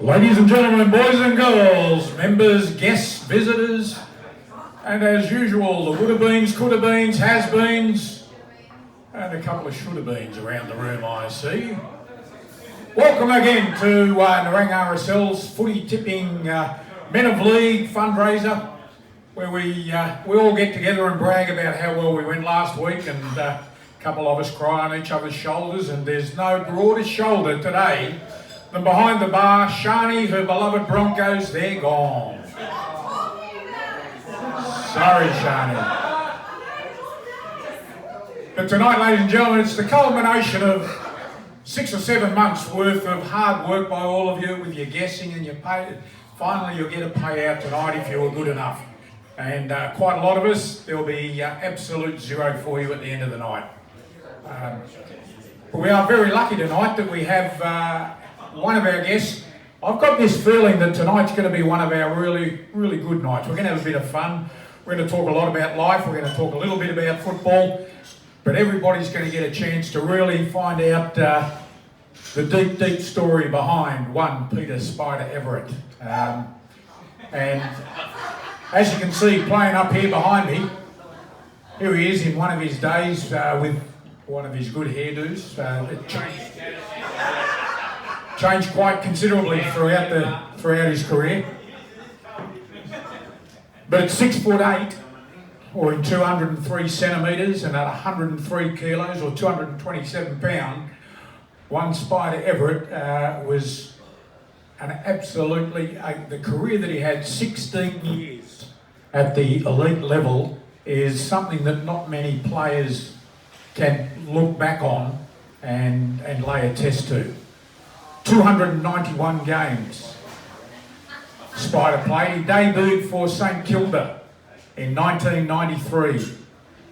Ladies and gentlemen, boys and girls, members, guests, visitors, and as usual, the would-have-beens, could-have-beens, has-beens, and a couple of should-have-beens around the room, I see. Welcome again to Nerang RSL's footy tipping Men of League fundraiser, where we all get together and brag about how well we went last week, and a couple of us cry on each other's shoulders, and there's no broader shoulder today than behind the bar, Shani, her beloved Broncos, they're gone. Sorry, Shani. But tonight, ladies and gentlemen, it's the culmination of 6 or 7 months worth of hard work by all of you with your guessing and your pay. Finally, you'll get a payout tonight if you were good enough. And quite a lot of us, there'll be absolute zero for you at the end of the night. But we are very lucky tonight that we have one of our guests. I've got this feeling that tonight's going to be one of our really, really good nights. We're going to have a bit of fun. We're going to talk a lot about life. We're going to talk a little bit about football. But everybody's going to get a chance to really find out the deep, deep story behind one Peter Spida Everitt. And as you can see, playing up here behind me, here he is in one of his days with one of his good hairdos. It changed quite considerably throughout his career. But at 6'8", or in 203 centimetres and at 103 kilos or 227 pounds, one Spida Everitt was an absolutely, the career that he had, 16 years at the elite level, is something that not many players can look back on and lay a test to. 291 games Spida played. He debuted for St Kilda in 1993,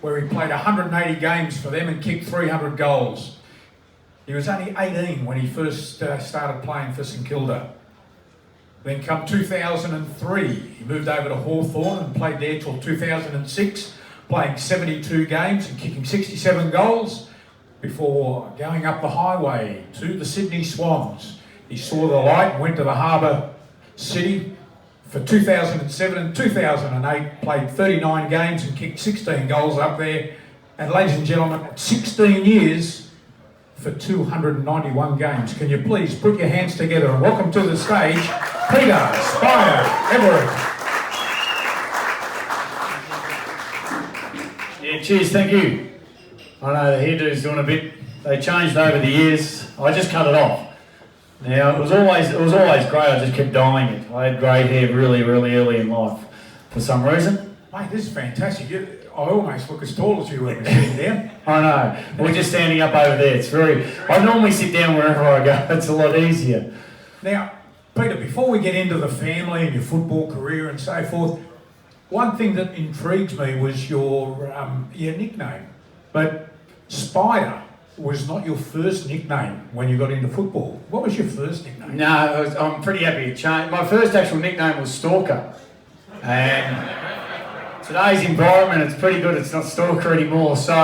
where he played 180 games for them and kicked 300 goals. He was only 18 when he first started playing for St Kilda. Then come 2003, he moved over to Hawthorn and played there till 2006, playing 72 games and kicking 67 goals before going up the highway to the Sydney Swans. He saw the light and went to the Harbour City for 2007 and 2008, played 39 games and kicked 16 goals up there. And ladies and gentlemen, at 16 years for 291 games. Can you please put your hands together and welcome to the stage, Peter Spida Everitt. Yeah, cheers, thank you. I know the hairdo's doing a bit, they changed over the years. I just cut it off. Now, it was always great, I just kept dyeing it. I had grey hair really, really early in life for some reason. Mate, this is fantastic. I almost look as tall as you when we're sitting down. I know, we're just standing up over there. It's I normally sit down wherever I go, it's a lot easier. Now, Peter, before we get into the family and your football career and so forth, one thing that intrigues me was your nickname. But Spida was not your first nickname when you got into football. What was your first nickname? No, I'm pretty happy to change. My first actual nickname was Stalker. And today's environment, it's pretty good, it's not Stalker anymore. So,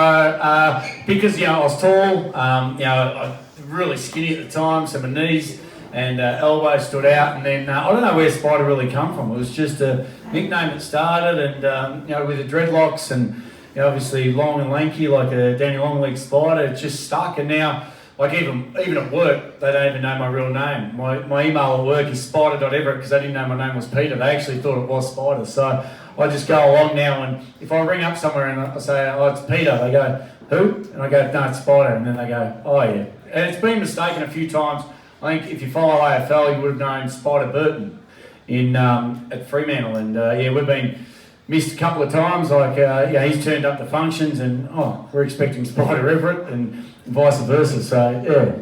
because, I was tall, I was really skinny at the time, so my knees and elbows stood out. And then, I don't know where Spida really come from. It was just a nickname that started and, with the dreadlocks and, obviously long and lanky like a Danny Longleg Spider, it just stuck. And now, like even at work, they don't even know my real name. My email at work is spider.everett because they didn't know my name was Peter. They actually thought it was Spida. So I just go along now, and if I ring up somewhere and I say, oh, it's Peter, they go, who? And I go, no, it's Spida. And then they go, oh yeah. And it's been mistaken a few times. I think if you follow AFL, you would have known Spida Burton at Fremantle. And we've been missed a couple of times, he's turned up to functions and, we're expecting Spida Everitt and vice versa, so, yeah.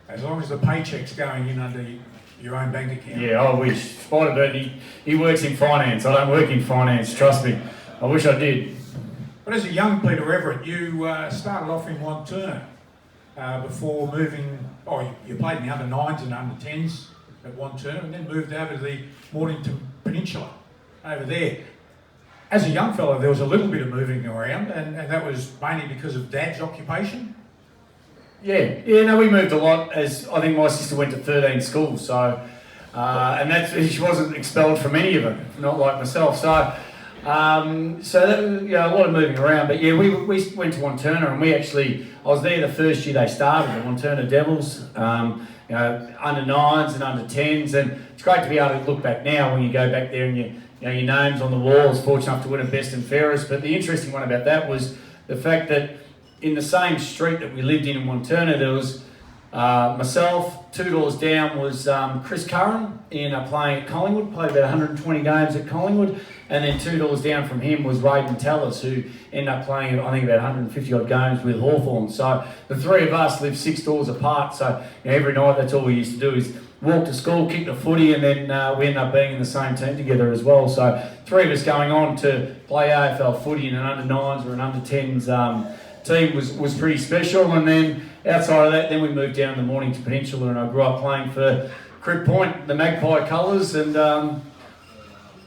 As long as the paycheck's going in under your own bank account. Yeah, I wish. Spida Burton, he works in finance. I don't work in finance, trust me. I wish I did. But as a young Peter Everitt, you started off in Wantirna before moving, you played in the under 9s and under 10s at Wantirna and then moved over to the Mornington Peninsula over there. As a young fellow, there was a little bit of moving around, and that was mainly because of Dad's occupation. Yeah, we moved a lot, as I think my sister went to 13 schools, so and she wasn't expelled from any of it, not like myself. So that, a lot of moving around. But yeah, we went to Wanturna, and I was there the first year they started, the Wanturna Devils, under 9s and under 10s, and it's great to be able to look back now when you go back there and your name's on the wall. I was fortunate enough to win a best and fairest, but the interesting one about that was the fact that in the same street that we lived in Wanturna, there was myself, 2 doors down was Chris Curran playing at Collingwood, played about 120 games at Collingwood, and then 2 doors down from him was Raiden Tellers, who ended up playing, I think, about 150 odd games with Hawthorn. So the 3 of us lived 6 doors apart, so every night that's all we used to do is walk to school, kick the footy, and then we ended up being in the same team together as well. So 3 of us going on to play AFL footy in an under 9s or an under 10s team was pretty special. And then outside of that, then we moved down in the morning to Peninsula, and I grew up playing for Crib Point, the Magpie colours, and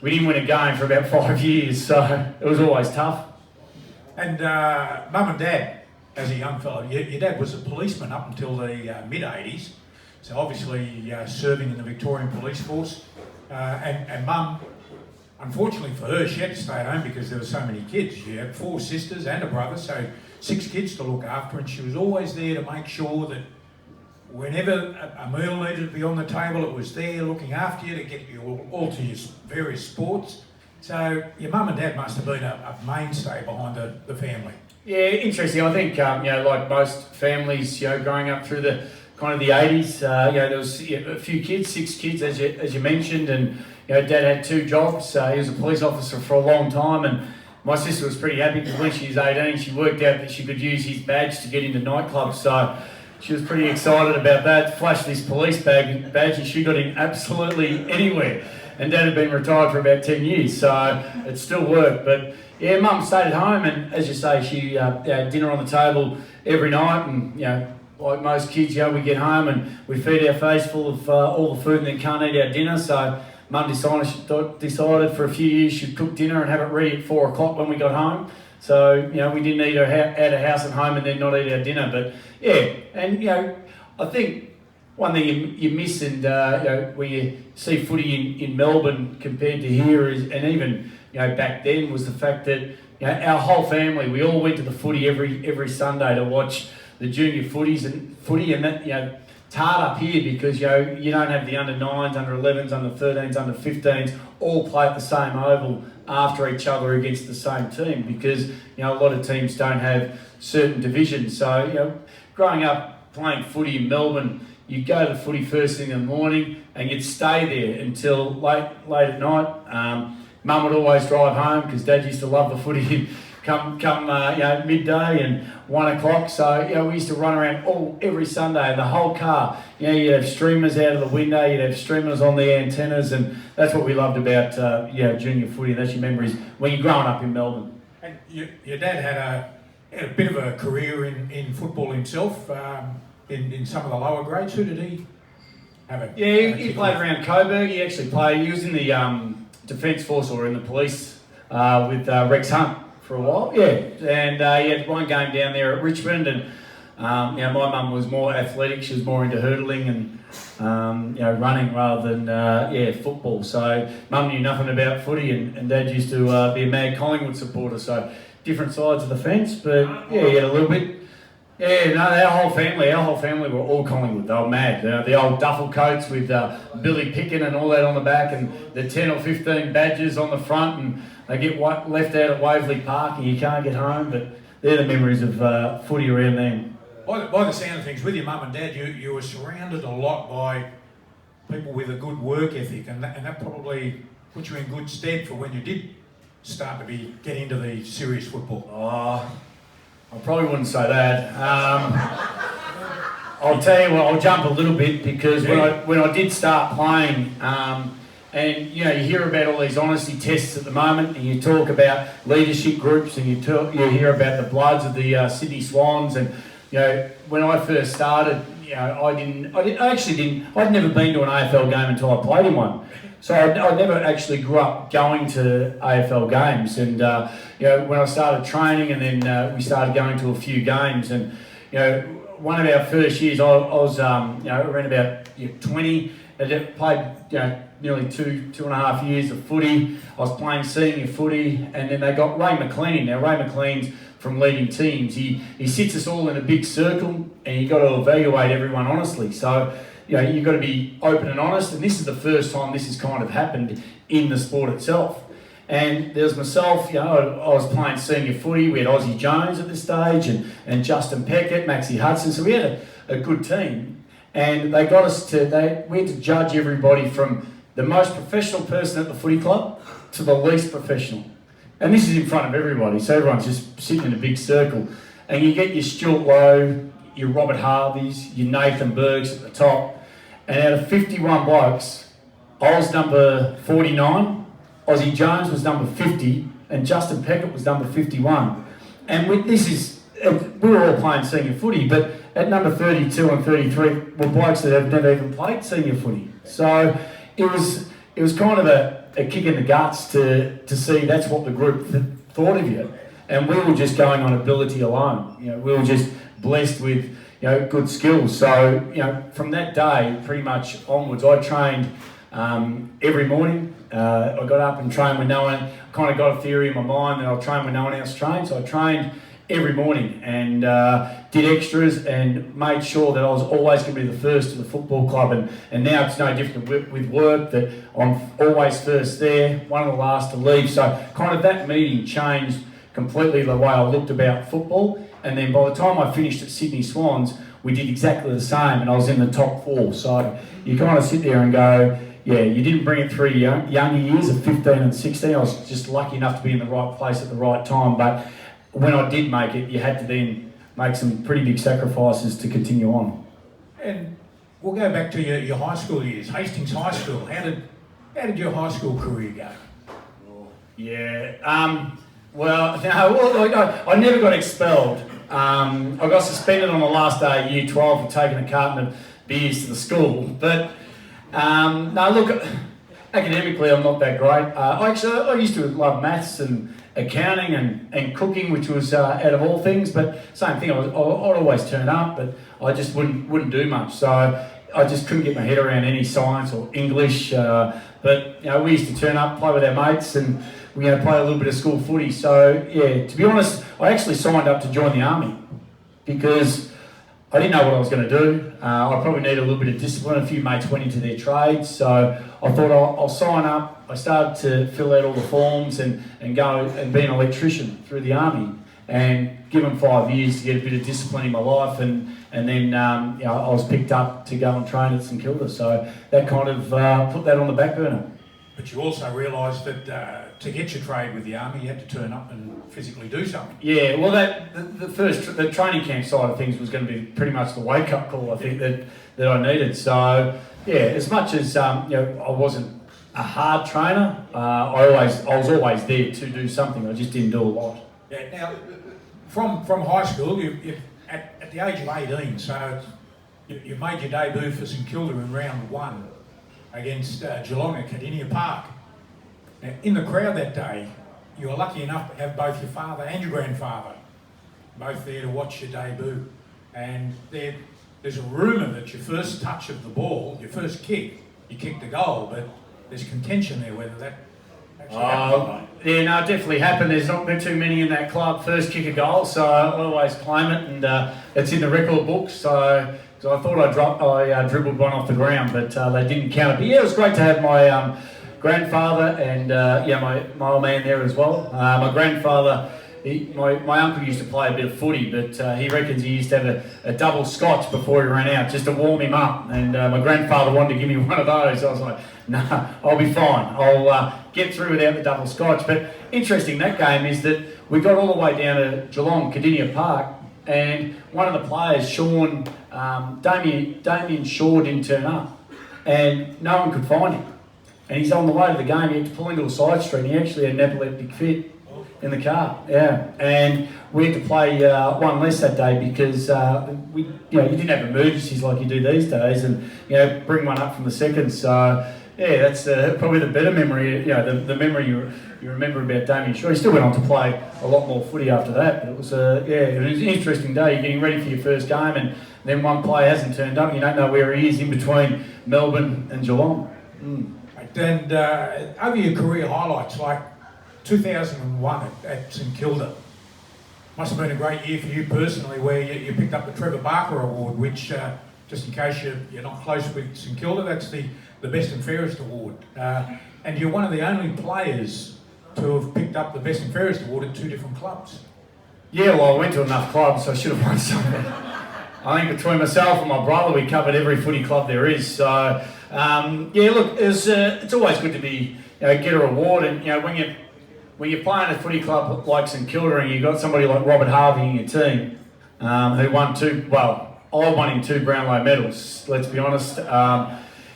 we didn't win a game for about 5 years, so it was always tough. And Mum and Dad, as a young fellow, your dad was a policeman up until the mid-80s, so obviously serving in the Victorian Police Force. And Mum, unfortunately for her, she had to stay at home because there were so many kids. She had 4 sisters and a brother, so 6 kids to look after, and she was always there to make sure that whenever a meal needed to be on the table, it was there looking after you to get you all to your various sports. So your mum and dad must have been a mainstay behind the family. Yeah, interesting. I think, like most families, growing up through the kind of the 80s, there was a few kids, 6 kids, as you mentioned, and Dad had 2 jobs. He was a police officer for a long time, and my sister was pretty happy because when she was 18, she worked out that she could use his badge to get into nightclubs. So she was pretty excited about that. Flashed this police badge, and she got in absolutely anywhere. And Dad had been retired for about 10 years, so it still worked. But yeah, Mum stayed at home, and as you say, she had dinner on the table every night, and like most kids, we get home and we feed our face full of all the food and then can't eat our dinner. So Mum decided for a few years she'd cook dinner and have it ready at 4 o'clock when we got home. So, we didn't eat out of house at home and then not eat our dinner. But yeah, and I think one thing you miss, and when you see footy in Melbourne compared to here, and even back then, was the fact that our whole family, we all went to the footy every Sunday to watch the junior footy, and that it's hard up here because you don't have the under 9s, under 11s, under 13s, under 15s all play at the same oval after each other against the same team, because a lot of teams don't have certain divisions. So growing up playing footy in Melbourne, you'd go to the footy first thing in the morning and you'd stay there until late at night. Mum would always drive home because Dad used to love the footy come midday and 1 o'clock. So we used to run around every Sunday in the whole car. You'd have streamers out of the window, you'd have streamers on the antennas, and that's what we loved about junior footy. That's your memories when you're growing up in Melbourne. And your dad had a bit of a career in football himself. In some of the lower grades. Who did he have? He played around Coburg. He actually played. He was in the Defence Force or in the police with Rex Hunt for a while. Yeah, and he had one game down there at Richmond, and my mum was more athletic. She was more into hurdling and running rather than football. So mum knew nothing about footy, and Dad used to be a mad Collingwood supporter. So different sides of the fence, but he had a little bit. Yeah, no, our whole family were all Collingwood. They were mad. The old duffel coats with Billy Picken and all that on the back, and the 10 or 15 badges on the front, and they get left out at Waverley Park and you can't get home. But they're the memories of footy around then. By the sound of things, with your mum and dad, you were surrounded a lot by people with a good work ethic, and that probably put you in good stead for when you did start to get into the serious football. I probably wouldn't say that. I'll tell you what, I'll jump a little bit because when I did start playing, and you hear about all these honesty tests at the moment, and you talk about leadership groups, and you hear about the Bloods of the Sydney Swans, and when I first started, I'd never been to an AFL game until I played in one. So I never actually grew up going to AFL games, and when I started training, and then we started going to a few games, and one of our first years, I was around about 20, I'd played, nearly two and a half years of footy. I was playing senior footy, and then they got Ray McLean. Now, Ray McLean's from leading teams. He sits us all in a big circle, and you've got to evaluate everyone honestly. So, you've got to be open and honest, and this is the first time this has kind of happened in the sport itself. And there's myself, I was playing senior footy. We had Ozzie Jones at this stage, and Justin Peckett, Maxie Hudson. So we had a good team. And they got us we had to judge everybody from the most professional person at the footy club to the least professional. And this is in front of everybody, so everyone's just sitting in a big circle. And you get your Stuart Lowe, your Robert Harveys, your Nathan Bergs at the top. And out of 51 blokes, I was number 49, Ozzie Jones was number 50, and Justin Peckett was number 51. And we were all playing senior footy, but at number 32 and 33 were blokes that have never even played senior footy. So it was kind of a kick in the guts to see that's what the group thought of you. And we were just going on ability alone. We were just blessed with good skills. So from that day pretty much onwards, I trained every morning. I got up and trained when no one, kind of got a theory in my mind that I'll train when no one else trained. So I trained every morning and did extras and made sure that I was always going to be the first to the football club. And now it's no different with work, that I'm always first there, one of the last to leave. So kind of that meeting changed completely the way I looked about football. And then by the time I finished at Sydney Swans, we did exactly the same, and I was in the top 4. So you kind of sit there and go, yeah, you didn't bring it through your younger years of 15 and 16. I was just lucky enough to be in the right place at the right time. But when I did make it, you had to then make some pretty big sacrifices to continue on. And we'll go back to your high school years, Hastings High School. How did your high school career go? Yeah, I never got expelled. I got suspended on the last day of year 12 for taking a carton of beers to the school. But academically I'm not that great. I used to love maths and accounting and cooking, which was out of all things. But same thing, I'd always turn up, but I just wouldn't do much. So I just couldn't get my head around any science or English. But we used to turn up, play with our mates, and we play a little bit of school footy. So yeah, to be honest, I actually signed up to join the army because I didn't know what I was going to do. I probably needed a little bit of discipline. A few mates went into their trades, so I thought I'll sign up. I started to fill out all the forms and go and be an electrician through the army, and given 5 years to get a bit of discipline in my life, and then I was picked up to go and train at St Kilda. So that kind of put that on the back burner. But you also realised that to get your trade with the army, you had to turn up and physically do something. Yeah, well, the training camp side of things was going to be pretty much the wake-up call, I think, that I needed. So yeah, as much as I wasn't a hard trainer, I was always there to do something. I just didn't do a lot. Yeah. Now, from high school, you at the age of 18, so you made your debut for St Kilda in round 1 against Geelong at Cardinia Park. Now, in the crowd that day, you were lucky enough to have both your father and your grandfather both there to watch your debut. And there's a rumour that your first touch of the ball, your first kick, you kicked the goal, but there's contention there whether that actually happened. Yeah, no, it definitely happened. There's not been too many in that club first kick a goal, so I always claim it, and it's in the record book. So I thought I dribbled one off the ground, but they didn't count it. But yeah, it was great to have my grandfather and my old man there as well. My grandfather, my uncle used to play a bit of footy, but he reckons he used to have a double scotch before he ran out just to warm him up. And my grandfather wanted to give me one of those. I was like, nah, I'll be fine. I'll get through without the double scotch. But interesting, that game is that we got all the way down to Geelong, Cardinia Park, and one of the players, Sean, Damien Shaw, didn't turn up, and no one could find him. And he's on the way to the game. He had to pull into a side street, and he actually had an epileptic fit in the car. Yeah, and we had to play one less that day because you didn't have emergencies like you do these days, and bring one up from the second. So yeah, that's probably the better memory. The memory you remember about Damien Shaw. He still went on to play a lot more footy after that. But it was it was an interesting day. You're getting ready for your first game, then one player hasn't turned up. You don't know where he is in between Melbourne and Geelong. And over your career highlights, like 2001 at St Kilda, must have been a great year for you personally, where you picked up the Trevor Barker Award, which, just in case you're not close with St Kilda, that's the Best and Fairest Award. And you're one of the only players to have picked up the Best and Fairest Award at 2 different clubs. Yeah, well, I went to enough clubs, so I should have won something. I think between myself and my brother, we covered every footy club there is. So, yeah, look, it's always good to be, get a reward. And, when you're playing a footy club like St Kilda and you've got somebody like Robert Harvey in your team, who won I won him 2 Brownlow medals, let's be honest.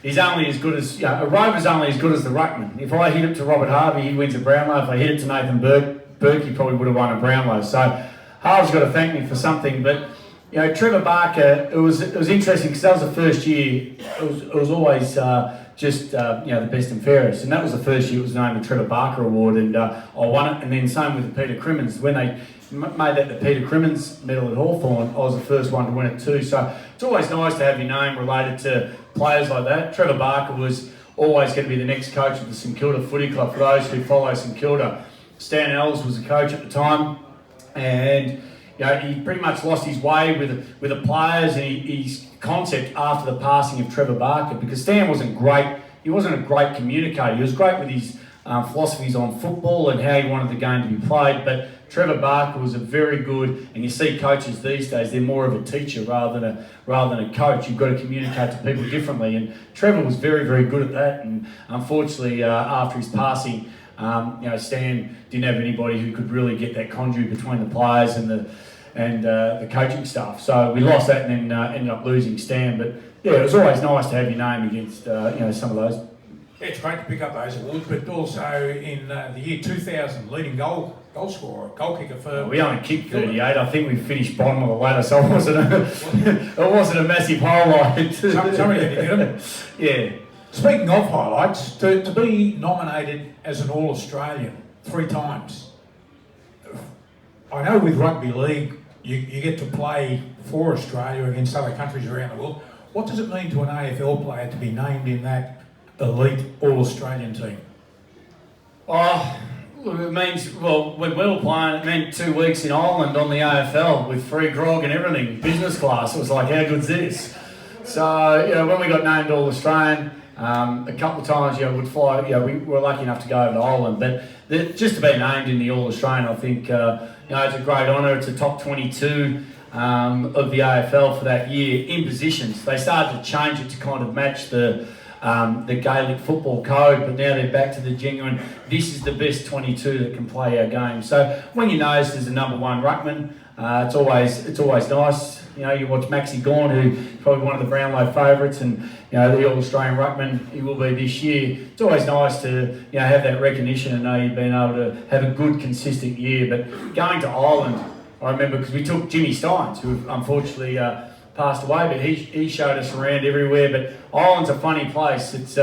He's only as good as, a rover's only as good as the ruckman. If I hit it to Robert Harvey, he wins a Brownlow. If I hit it to Nathan Burke, he probably would have won a Brownlow. So Harvey's got to thank me for something. But, Trevor Barker, it was interesting because that was the first year, it was always the best and fairest. And that was the first year it was named the Trevor Barker Award, and I won it. And then same with the Peter Crimmins. When they made that the Peter Crimmins medal at Hawthorn, I was the first one to win it too. So it's always nice to have your name related to players like that. Trevor Barker was always going to be the next coach of the St Kilda Footy Club. For those who follow St Kilda, Stan Ells was the coach at the time, and he pretty much lost his way with the players and his concept after the passing of Trevor Barker, because Stan wasn't great. He wasn't a great communicator. He was great with his philosophies on football and how he wanted the game to be played, but Trevor Barker was a very good, and you see coaches these days, they're more of a teacher rather than a coach. You've got to communicate to people differently, and Trevor was very, very good at that. And unfortunately, after his passing, Stan didn't have anybody who could really get that conduit between the players and the coaching staff. So we lost that and then ended up losing Stan. But yeah, it was always nice to have your name against some of those. Yeah, it's great to pick up those awards, but also in the year 2000, leading goal scorer, goal kicker for... We only kicked 38. I think we finished bottom of the ladder, so it wasn't a massive highlight. Somebody had to get them. Yeah. Speaking of highlights, to be nominated as an All-Australian 3 times, I know with rugby league, you get to play for Australia against other countries around the world. What does it mean to an AFL player to be named in that elite All-Australian team? Oh, it means, when we were playing, it meant 2 weeks in Ireland on the AFL with free grog and everything, business class. It was like, how good's this? So, when we got named All-Australian, a couple of times, would fly, we were lucky enough to go over to Ireland, but just to be named in the All-Australian, I think, it's a great honour. It's a top 22 of the AFL for that year in positions. They started to change it to kind of match the Gaelic football code, but now they're back to the genuine, this is the best 22 that can play our game. So when you notice there's a number 1 ruckman, it's always nice. You watch Maxi Gawn, who's probably one of the Brownlow favourites, and the All-Australian ruckman he will be this year. It's always nice to have that recognition and know you've been able to have a good, consistent year. But going to Ireland, I remember because we took Jimmy Steins, who unfortunately passed away, but he showed us around everywhere. But Ireland's a funny place. It's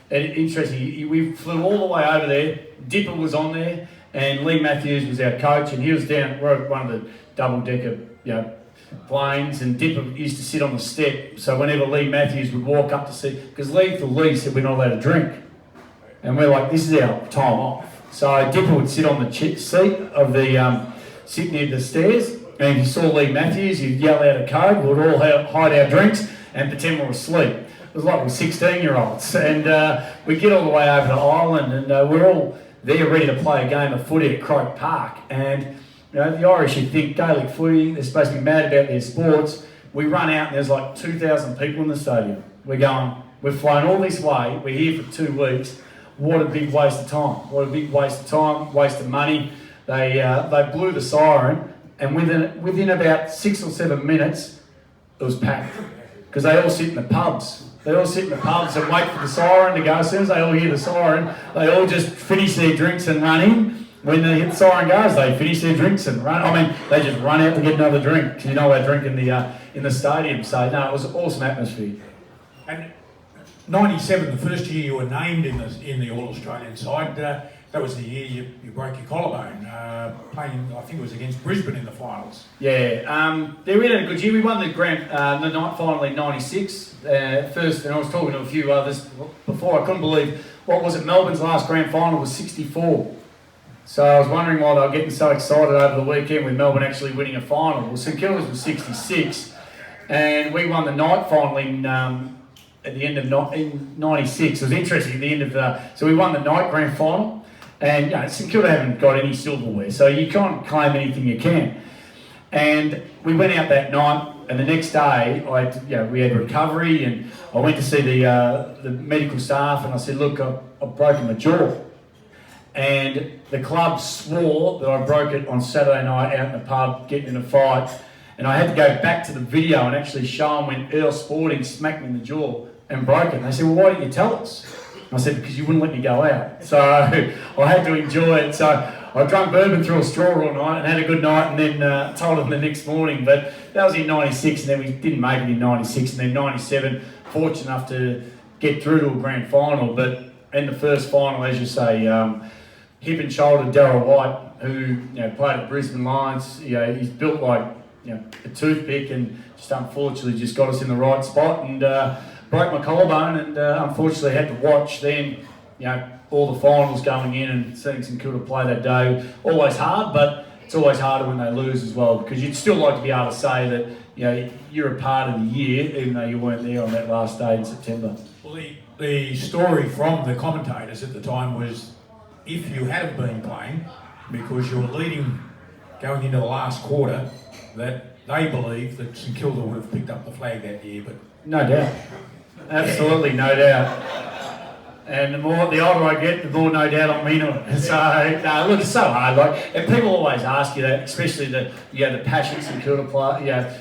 interesting. We flew all the way over there. Dipper was on there, and Lee Matthews was our coach, and he was down. We're at one of the double-decker, planes, and Dipper used to sit on the step. So whenever Lee Matthews would walk up to see, because Lee said we're not allowed to drink, and we're like, this is our time off. So Dipper would sit on the seat of the sit near the stairs. And if you saw Lee Matthews, he'd yell out a code, we'd all hide our drinks and pretend we were asleep. It was like we're 16-year-olds. And we get all the way over to Ireland, and we're all there ready to play a game of footy at Croke Park. And the Irish, you think Gaelic footy, they're supposed to be mad about their sports. We run out and there's like 2,000 people in the stadium. We've flown all this way, we're here for 2 weeks. What a big waste of time. Waste of money. They blew the siren, and within about 6 or 7 minutes, it was packed. Because they all sit in the pubs. and wait for the siren to go. As soon as they all hear the siren, they all just finish their drinks and run in. When the siren goes, they finish their drinks and run. They just run out to get another drink. Because they drink in the stadium. So no, it was an awesome atmosphere. And 97, the first year you were named in the All-Australian side, That was the year you broke your collarbone, playing, I think it was against Brisbane in the finals. Yeah, we had a good year. We won the night final in '96. First, and I was talking to a few others before. I couldn't believe, what was it, Melbourne's last grand final was 64. So I was wondering why they were getting so excited over the weekend with Melbourne actually winning a final. Well, St Kilda's was 66, and we won the night final at the end of '96. It was interesting at the end of so we won the night grand final. And St Kilda haven't got any silverware, so you can't claim anything you can. And we went out that night, and the next day, we had recovery, and I went to see the medical staff, and I said, look, I've broken my jaw. And the club swore that I broke it on Saturday night out in the pub, getting in a fight. And I had to go back to the video and actually show them when Earl Sporting smacked me in the jaw and broke it. And they said, well, why didn't you tell us? I said, because you wouldn't let me go out. So I had to enjoy it. So I drank bourbon through a straw all night and had a good night, and then told them the next morning. But that was in '96, and then we didn't make it in '96. And then '97, fortunate enough to get through to a grand final. But in the first final, as you say, hip and shoulder Darryl White, who played at Brisbane Lions, he's built like a toothpick, and just unfortunately just got us in the right spot, and broke my collarbone, and unfortunately had to watch then, all the finals going in and seeing St Kilda play that day. Always hard, but it's always harder when they lose as well, because you'd still like to be able to say that you're a part of the year, even though you weren't there on that last day in September. Well, the story from the commentators at the time was, if you hadn't been playing, because you were leading going into the last quarter, that they believed that St Kilda would have picked up the flag that year. But no doubt. Absolutely, no doubt. And the older I get, the more no doubt I mean it. So, look, it's so hard. And people always ask you that, especially the passion St Kilda play,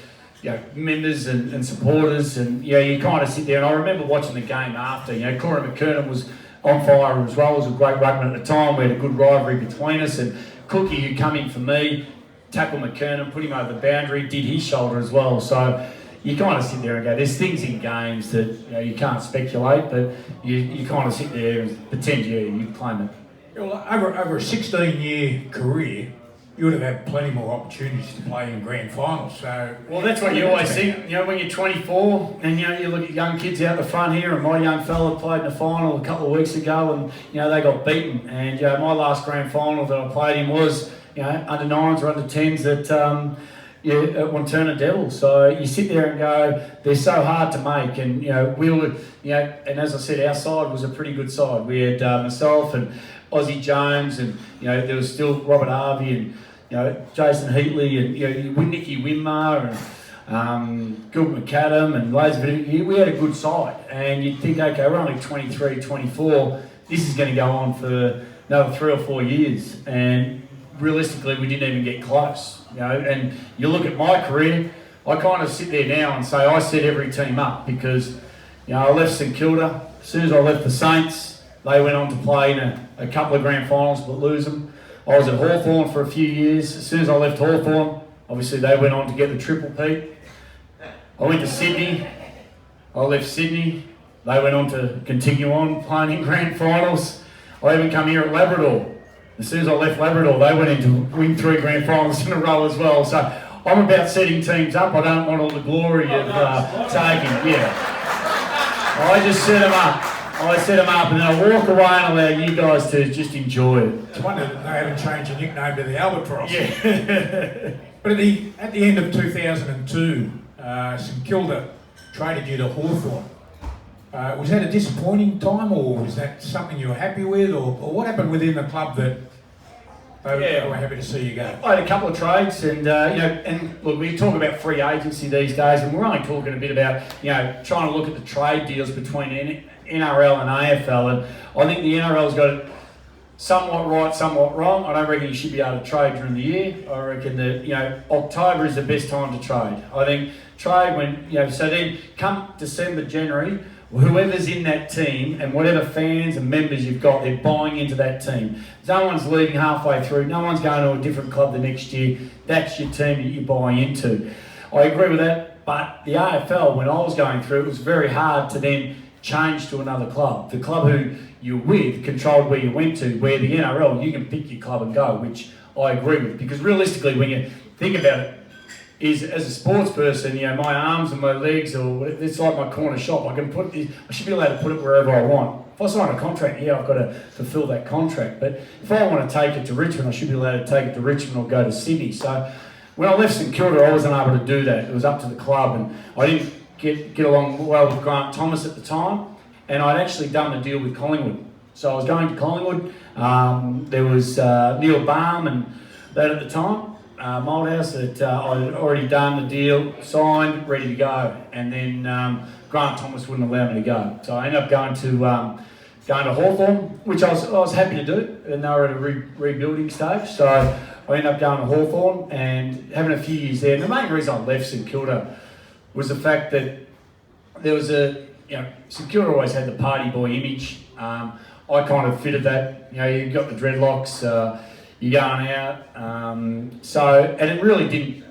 members and supporters, and you kind of sit there. And I remember watching the game after. Corey McKernan was on fire as well. It was a great ruckman at the time. We had a good rivalry between us. And Cookie, who come in for me, tackled McKernan, put him over the boundary, did his shoulder as well. So you kind of sit there and go, there's things in games that you can't speculate, but you kind of sit there and pretend you claim it. Well, over a 16-year career, you would have had plenty more opportunities to play in grand finals. So, well, that's what you always think. When you're 24 and you look at young kids out the front here, and my young fella played in the final a couple of weeks ago, and they got beaten. And my last grand final that I played in was under 9s or under 10s at Wanturna Devils. So you sit there and go, they're so hard to make. And and as I said, our side was a pretty good side. We had myself and Ozzie Jones, and there was still Robert Harvey and Jason Heatley, and Nicky Winmar and Gilbert McAdam and loads of it. We had a good side, and you'd think, okay, we're only 23, 24. This is going to go on for another 3 or 4 years, and realistically, we didn't even get close. And you look at my career, I kind of sit there now and say I set every team up, because I left St Kilda. As soon as I left the Saints, they went on to play in a couple of grand finals but lose them. I was at Hawthorn for a few years. As soon as I left Hawthorn, obviously they went on to get the triple P. I went to Sydney. I left Sydney. They went on to continue on playing in grand finals. I even come here at Labrador. As soon as I left Labrador, they went in to win 3 grand finals in a row as well. So I'm about setting teams up. I don't want all the glory of taking it. I just set them up. I set them up, and then I walk away and allow you guys to just enjoy it. It's a wonder that they haven't changed the nickname to the Albatross. Yeah. But at the end of 2002, St Kilda traded you to Hawthorn. Was that a disappointing time, or was that something you were happy with, or what happened within the club that they were happy to see you go? I had a couple of trades, and and look, we talk about free agency these days, and we're only talking a bit about trying to look at the trade deals between NRL and AFL, and I think the NRL's got it somewhat right, somewhat wrong. I don't reckon you should be able to trade during the year. I reckon that October is the best time to trade. I think trade when so then come December, January, whoever's in that team and whatever fans and members you've got, they're buying into that team. No one's leaving halfway through. No one's going to a different club the next year. That's your team that you buy into. I agree with that. But the AFL, when I was going through, it was very hard to then change to another club. The club who you're with controlled where you went to, where the NRL, you can pick your club and go, which I agree with. Because realistically, when you think about it, is as a sports person, you know, my arms and my legs, or it's like my corner shop. I should be allowed to put it wherever I want. If I sign a contract, yeah, I've got to fulfil that contract. But if I want to take it to Richmond, I should be allowed to take it to Richmond or go to Sydney. So when I left St Kilda, I wasn't able to do that. It was up to the club, and I didn't get along well with Grant Thomas at the time. And I'd actually done a deal with Collingwood. So I was going to Collingwood. There was Neil Baum and that at the time. Moldhouse that I'd already done the deal, signed, ready to go, and then Grant Thomas wouldn't allow me to go. So I ended up going to Hawthorn, which I was happy to do, and they were at a rebuilding stage. So I ended up going to Hawthorn and having a few years there. And the main reason I left St Kilda was the fact that there was St Kilda always had the party boy image. I kind of fitted that. You know, you've got the dreadlocks. You're going out, and it really didn't,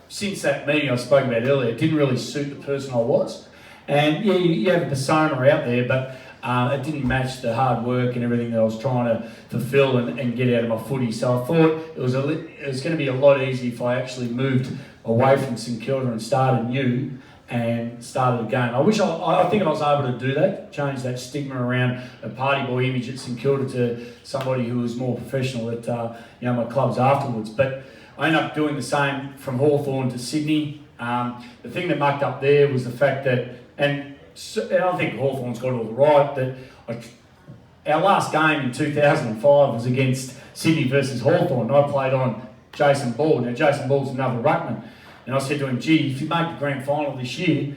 since that meeting I spoke about earlier, it didn't really suit the person I was. And yeah, you have a persona out there, but it didn't match the hard work and everything that I was trying to fulfill and get out of my footy. So I thought it was going to be a lot easier if I actually moved away from St Kilda and started new and started again. I think I was able to do that, change that stigma around a party boy image at St Kilda to somebody who was more professional at my clubs afterwards. But I ended up doing the same from Hawthorn to Sydney. The thing that mucked up there was the fact that, and I think Hawthorn's got it all right, that our last game in 2005 was against Sydney versus Hawthorn. I played on Jason Ball. Now Jason Ball's another ruckman. And I said to him, gee, if you make the grand final this year,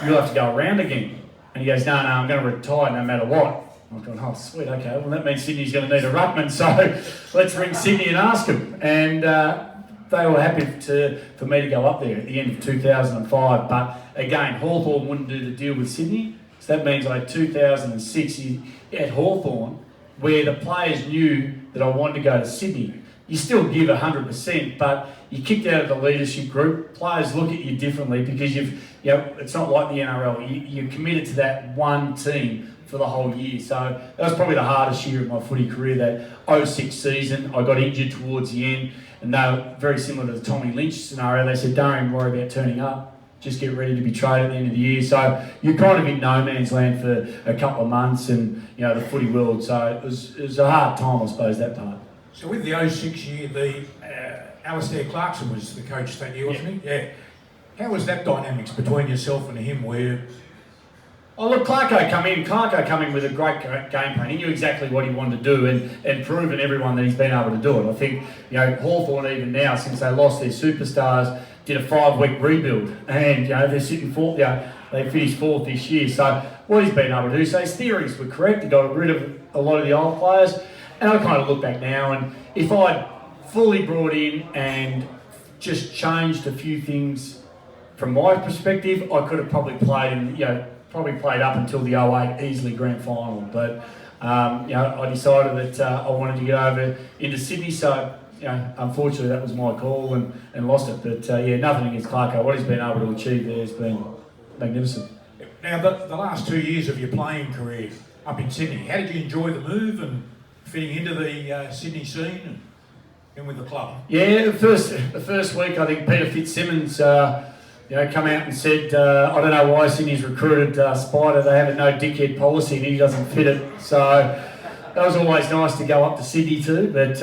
you'll have to go around again. And he goes, no, I'm going to retire no matter what. I was going, oh, sweet, okay. Well, that means Sydney's going to need a ruckman, so let's ring Sydney and ask them. And they were happy for me to go up there at the end of 2005. But again, Hawthorn wouldn't do the deal with Sydney. So that means I had 2006 at Hawthorn, where the players knew that I wanted to go to Sydney. You still give 100%, but you're kicked out of the leadership group. Players look at you differently because it's not like the NRL. You're committed to that one team for the whole year. So that was probably the hardest year of my footy career, that 06 season. I got injured towards the end, and they were very similar to the Tommy Lynch scenario. They said, don't worry about turning up. Just get ready to be traded at the end of the year. So you're kind of in no man's land for a couple of months and, the footy world. So it was a hard time, I suppose, that part. So with the 06 year, Alistair Clarkson was the coach that year, wasn't he? Yeah. How was that dynamics between yourself and him where... Oh, look, Clarko come in with a great game plan. He knew exactly what he wanted to do and proven everyone that he's been able to do it. I think, Hawthorn even now, since they lost their superstars, did a 5-week rebuild. And, they're sitting fourth, they finished fourth this year. So what he's been able to do, so his theories were correct. He got rid of a lot of the old players. And I kind of look back now, and if I'd fully brought in and just changed a few things from my perspective, I could have probably played up until the 08 easily grand final. But I decided that I wanted to get over into Sydney, so unfortunately that was my call and lost it. But nothing against Clarko. What he's been able to achieve there has been magnificent. Now, the last 2 years of your playing career up in Sydney, how did you enjoy the move and fitting into the Sydney scene and with the club? Yeah, the first week, I think Peter Fitzsimmons, come out and said, I don't know why Sydney's recruited Spida. They have a no dickhead policy and he doesn't fit it. So that was always nice to go up to Sydney too. But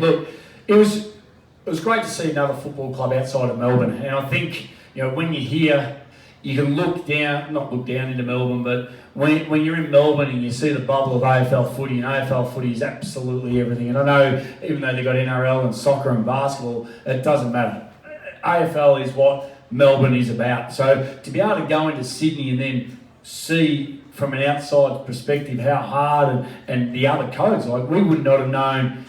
look, it was great to see another football club outside of Melbourne. And I think, when you're here, you can not look down into Melbourne, but when you're in Melbourne and you see the bubble of AFL footy, and AFL footy is absolutely everything. And I know even though they've got NRL and soccer and basketball, it doesn't matter. AFL is what Melbourne is about. So to be able to go into Sydney and then see from an outside perspective how hard and the other codes, like we would not have known.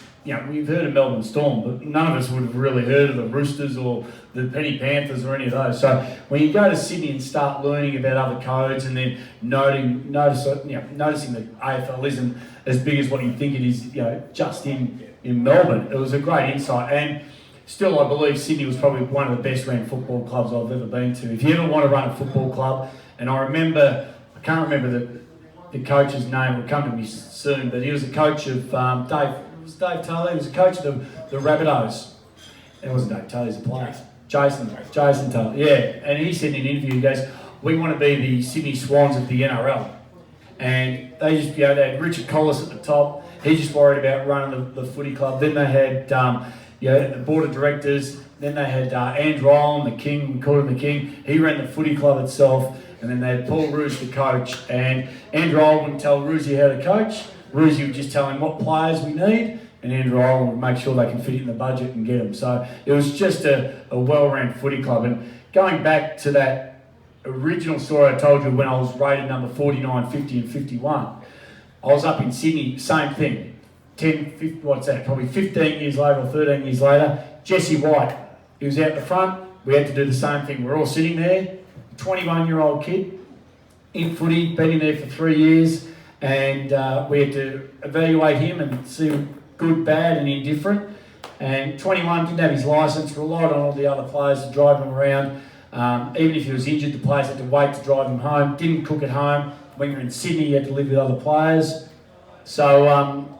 We've heard of Melbourne Storm, but none of us would have really heard of the Roosters or the Penny Panthers or any of those. So when you go to Sydney and start learning about other codes and then noticing that AFL isn't as big as what you think it is, just in Melbourne, it was a great insight. And still, I believe Sydney was probably one of the best ran football clubs I've ever been to. If you ever want to run a football club, and I remember I can't remember the coach's name. Will come to me soon, but he was a coach of Dave Taylor. He was a coach of the Rabbitohs. It wasn't Dave Taylor, he was a player. Jason Taylor. Yeah, and he said in an interview, he goes, "We want to be the Sydney Swans of the NRL." And they just, they had Richard Collis at the top. He just worried about running the footy club. Then they had, the board of directors. Then they had Andrew Allen, the king, we called him the king. He ran the footy club itself. And then they had Paul Roos, the coach. And Andrew Allen wouldn't tell Roosie how to coach. Roosie would just tell him what players we need. And Andrew Allen would make sure they can fit it in the budget and get them. So it was just a well-ran footy club. And going back to that original story I told you when I was rated number 49, 50 and 51, I was up in Sydney, same thing. 10, probably 15 years later or 13 years later, Jesse White, he was out the front. We had to do the same thing. We're all sitting there, 21-year-old kid, in footy, been in there for 3 years, and we had to evaluate him and see good, bad and indifferent. And 21, didn't have his licence, relied on all the other players to drive him around. Even if he was injured, the players had to wait to drive him home. Didn't cook at home. When you're in Sydney, you had to live with other players. So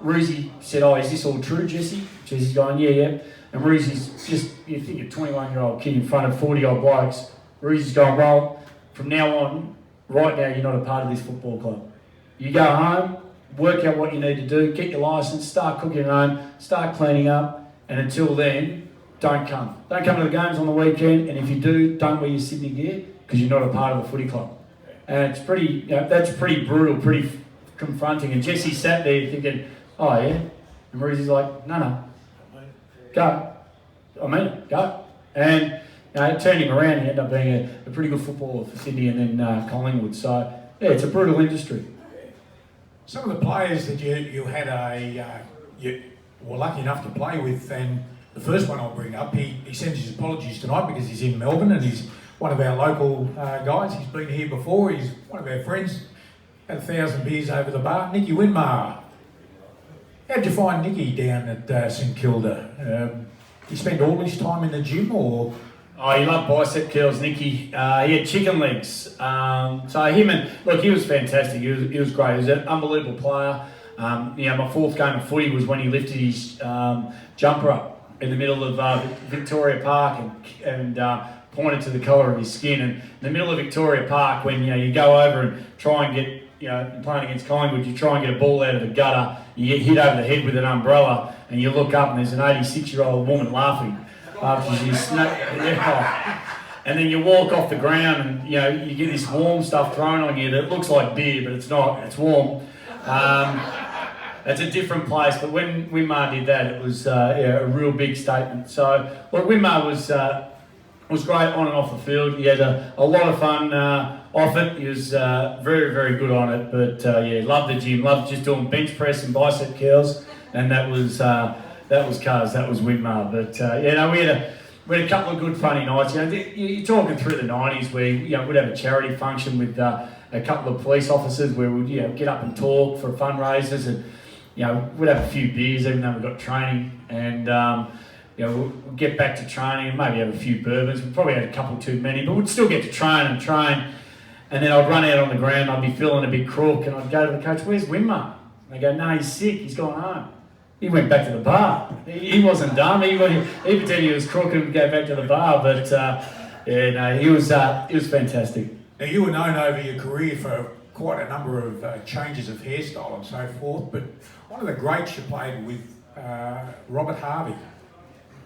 Roosie said, "Oh, is this all true, Jesse?" Jesse's going, yeah. And Roosie's just, you think a 21-year-old kid in front of 40-odd blokes. Roosie's going, "Well, from now on, right now, you're not a part of this football club. You go home, work out what you need to do, get your licence, start cooking at home, start cleaning up, and until then, don't come. Don't come to the games on the weekend, and if you do, don't wear your Sydney gear because you're not a part of the footy club." And it's pretty, that's pretty brutal, pretty confronting. And Jesse sat there thinking, "Oh yeah," and Roosie's like, "No, go. I mean it, go." And it turned him around. He ended up being a pretty good footballer for Sydney and then Collingwood. So yeah, it's a brutal industry. Some of the players that you had you were lucky enough to play with, and the first one I'll bring up, he sends his apologies tonight because he's in Melbourne and he's one of our local guys. He's been here before. He's one of our friends. Had 1,000 beers over the bar. Nicky Winmar. How'd you find Nicky down at St Kilda? He spent all his time in the gym, or? Oh, he loved bicep curls, Nicky. He had chicken legs. So he was fantastic. He was great. He was an unbelievable player. My fourth game of footy was when he lifted his jumper up in the middle of Victoria Park and pointed to the colour of his skin. And in the middle of Victoria Park, when you go over and try and get, playing against Collingwood, you try and get a ball out of the gutter, you get hit over the head with an umbrella, and you look up and there's an 86-year-old woman laughing after she and then you walk off the ground and you get this warm stuff thrown on you that looks like beer, but it's not. It's warm. It's a different place, but when Winmar did that, it was a real big statement. So, look, Winmar was great on and off the field. He had a lot of fun off it. He was very, very good on it. But loved the gym, loved just doing bench press and bicep curls, and that was Cuz, that was Winmar. But we had a couple of good funny nights. You're talking through the 90s where we'd have a charity function with a couple of police officers where we'd get up and talk for fundraisers, and we'd have a few beers even though we got training, and we'll get back to training and maybe have a few bourbons. We probably had a couple too many, but we'd still get to train. And then I'd run out on the ground, I'd be feeling a bit crook, and I'd go to the coach, "Where's Winmar?" And they go, "No, he's sick, he's gone home." He went back to the bar. He wasn't dumb. He pretended he was crook and go back to the bar, but he was fantastic. Now, you were known over your career for quite a number of changes of hairstyle and so forth, but one of the greats you played with, Robert Harvey.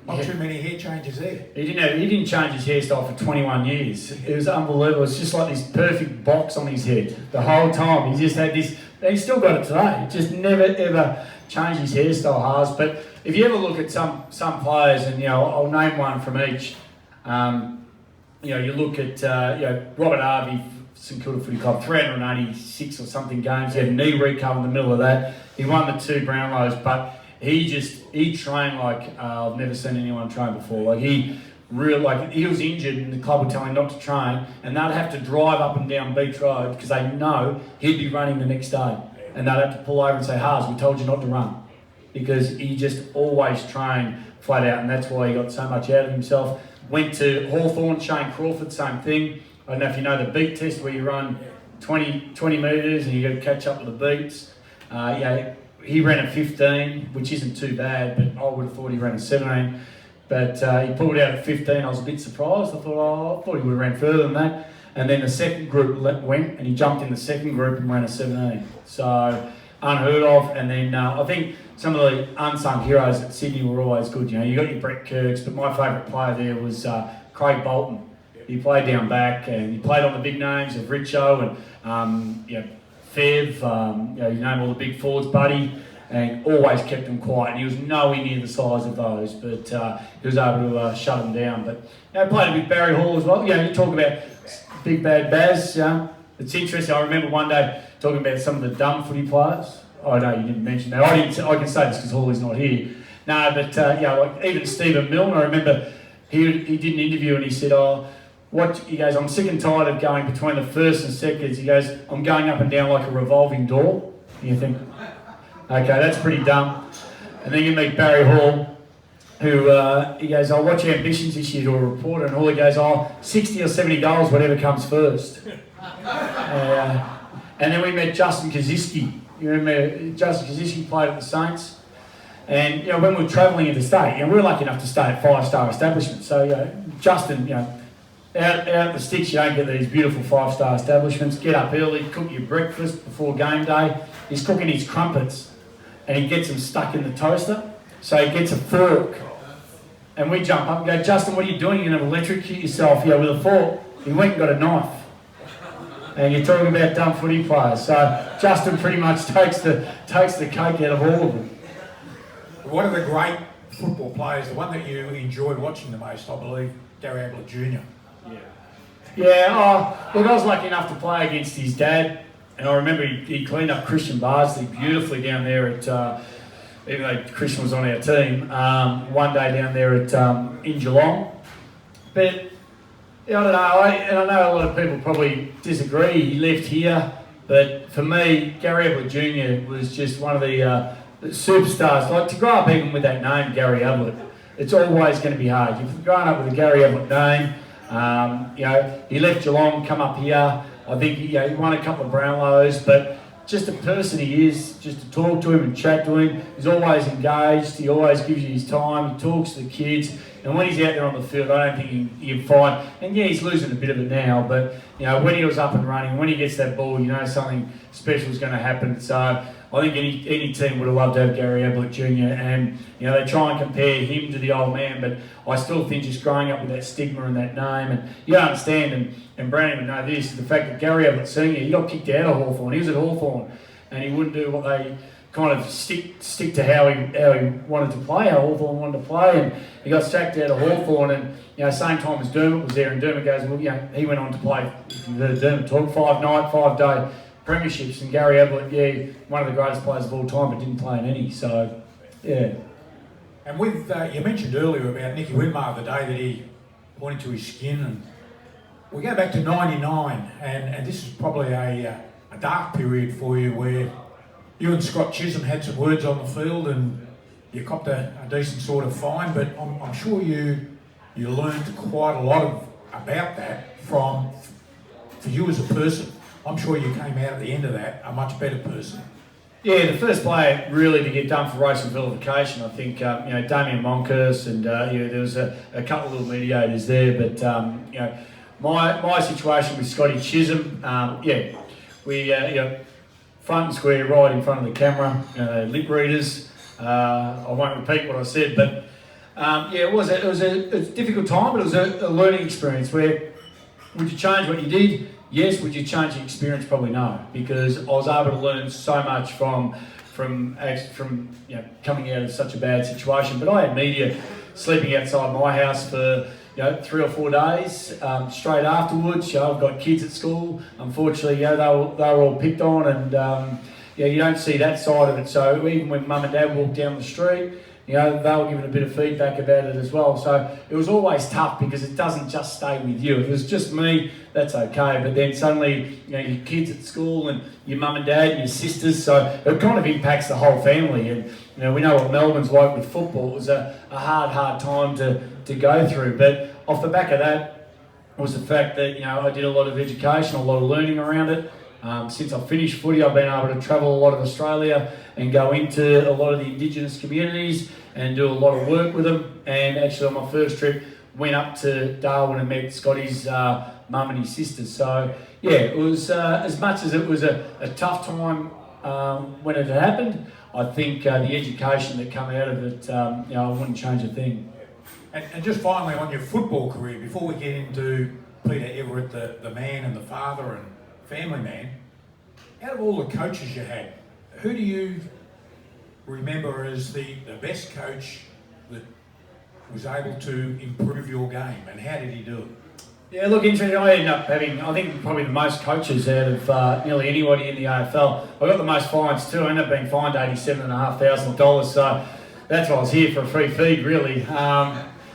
Not too many hair changes there. He didn't change his hairstyle for 21 years. It was unbelievable. It's just like this perfect box on his head the whole time. He just had this. He's still got it today. He just never ever changed his hairstyle, Haas. But if you ever look at some players, and I'll name one from each. You look at Robert Harvey, St Kilda Footy Club, 386 or something games. He had a knee recover in the middle of that. He won the 2 Brownlows, but he trained like I've never seen anyone train before. He was injured and the club would tell him not to train, and they'd have to drive up and down Beach Road because they know he'd be running the next day, and they'd have to pull over and say, "Haas, we told you not to run," because he just always trained flat out, and that's why he got so much out of himself. Went to Hawthorn, Shane Crawford, same thing. I don't know if you know the beat test where you run 20 metres and you got to catch up with the beats. He ran a 15, which isn't too bad, but I would have thought he ran a 17. But he pulled out at 15. I was a bit surprised. I thought he would have ran further than that. And then the second group went, and he jumped in the second group and ran a 17. So unheard of. And then I think some of the unsung heroes at Sydney were always good. You got your Brett Kirks, but my favourite player there was Craig Bolton. He played down back, and he played on the big names of Richo and Fev. You name all the big forwards, Buddy, and always kept them quiet. And he was nowhere near the size of those, but he was able to shut them down. But played with Barry Hall as well. You talk about Big Bad Baz. It's interesting. I remember one day talking about some of the dumb footy players. I know you didn't mention that. I can say this because Hawley's not here. No, but like even Stephen Milne. I remember he did an interview and he said, he goes, I'm sick and tired of going between the first and seconds. He goes, I'm going up and down like a revolving door. And you think, okay, that's pretty dumb. And then you meet Barry Hall, who he goes, what's your ambitions this year to a reporter? And Hawley goes, 60 or 70 goals, whatever comes first. And then we met Justin Kaczynski. You remember Justin Kaczynski played at the Saints. And when we were travelling interstate, we were lucky enough to stay at 5-star establishments. So Justin, out the sticks, you don't get these beautiful 5-star establishments. Get up early, cook your breakfast before game day. He's cooking his crumpets and he gets them stuck in the toaster. So he gets a fork and we jump up and go, Justin, what are you doing? You're going to electrocute yourself with a fork. He went and got a knife. And you're talking about dumb footy players. So Justin pretty much takes the cake out of all of them. One of the great football players, the one that you enjoyed watching the most, I believe, Gary Ablett Jr. Look, I was lucky enough to play against his dad, and I remember he cleaned up Christian Barsley beautifully down there at, even though Christian was on our team, one day down there in Geelong. But I don't know, and I know a lot of people probably disagree. He left here, but for me, Gary Ablett Jr. was just one of the superstars. Like to grow up even with that name, Gary Ablett, it's always going to be hard. You've grown up with a Gary Ablett name. He left Geelong, come up here. I think he won a couple of Brownlows, but just the person he is, just to talk to him and chat to him, he's always engaged. He always gives you his time. He talks to the kids, and when he's out there on the field, I don't think you can find. And he's losing a bit of it now, but when he was up and running, when he gets that ball, something special is going to happen. So I think any team would have loved to have Gary Ablett Jr. And they try and compare him to the old man, but I still think just growing up with that stigma and that name, and you don't understand, and Brandon would know this, the fact that Gary Ablett Sr. he got kicked out of Hawthorn. He was at Hawthorn, and he wouldn't do what they kind of stick to how he wanted to play, how Hawthorn wanted to play, and he got sacked out of Hawthorn. And same time as Dermott was there, and Dermott goes, well, he went on to play. If you've heard Dermott talk, 5-day premierships, and Gary Ablett, one of the greatest players of all time, but didn't play in any. So, yeah. And with you mentioned earlier about Nicky Winmar, the day that he pointed to his skin, and we go back to '99, and this is probably a dark period for you, where you and Scott Chisholm had some words on the field, and you copped a decent sort of fine. But I'm sure you learned quite a lot about that for you as a person. I'm sure you came out at the end of that a much better person. Yeah, the first player really to get done for race and vilification, I think, Damien Monkhurst, and there was a couple of little mediators there, but my situation with Scotty Chisholm, we front and square, right in front of the camera, lip readers. I won't repeat what I said, but it was a difficult time, but it was a learning experience. Where would you change what you did? Yes. Would you change the experience? Probably no, because I was able to learn so much from coming out of such a bad situation. But I had media sleeping outside my house for 3 or 4 days straight afterwards. I've got kids at school. Unfortunately, they were all picked on, and you don't see that side of it. So even when mum and dad walked down the street, they were giving a bit of feedback about it as well. So it was always tough, because it doesn't just stay with you. If it was just me, that's okay. But then suddenly, your kids at school and your mum and dad and your sisters, so it kind of impacts the whole family. And we know what Melbourne's like with football. It was a hard time to go through. But off the back of that was the fact that I did a lot of education, a lot of learning around it. Since I've finished footy, I've been able to travel a lot of Australia and go into a lot of the Indigenous communities and do a lot of work with them. And actually on my first trip, went up to Darwin and met Scotty's mum and his sisters. So yeah, it was as much as it was a tough time when it had happened, I think the education that came out of it, I wouldn't change a thing. And just finally on your football career, before we get into Peter Everitt, the man and the father and family man, out of all the coaches you had, who do you remember as the best coach that was able to improve your game, and how did he do it? Yeah, look, interesting. I ended up having, I think, probably the most coaches out of nearly anybody in the AFL. I got the most fines too. I ended up being fined $87,500, so that's why I was here for a free feed, really.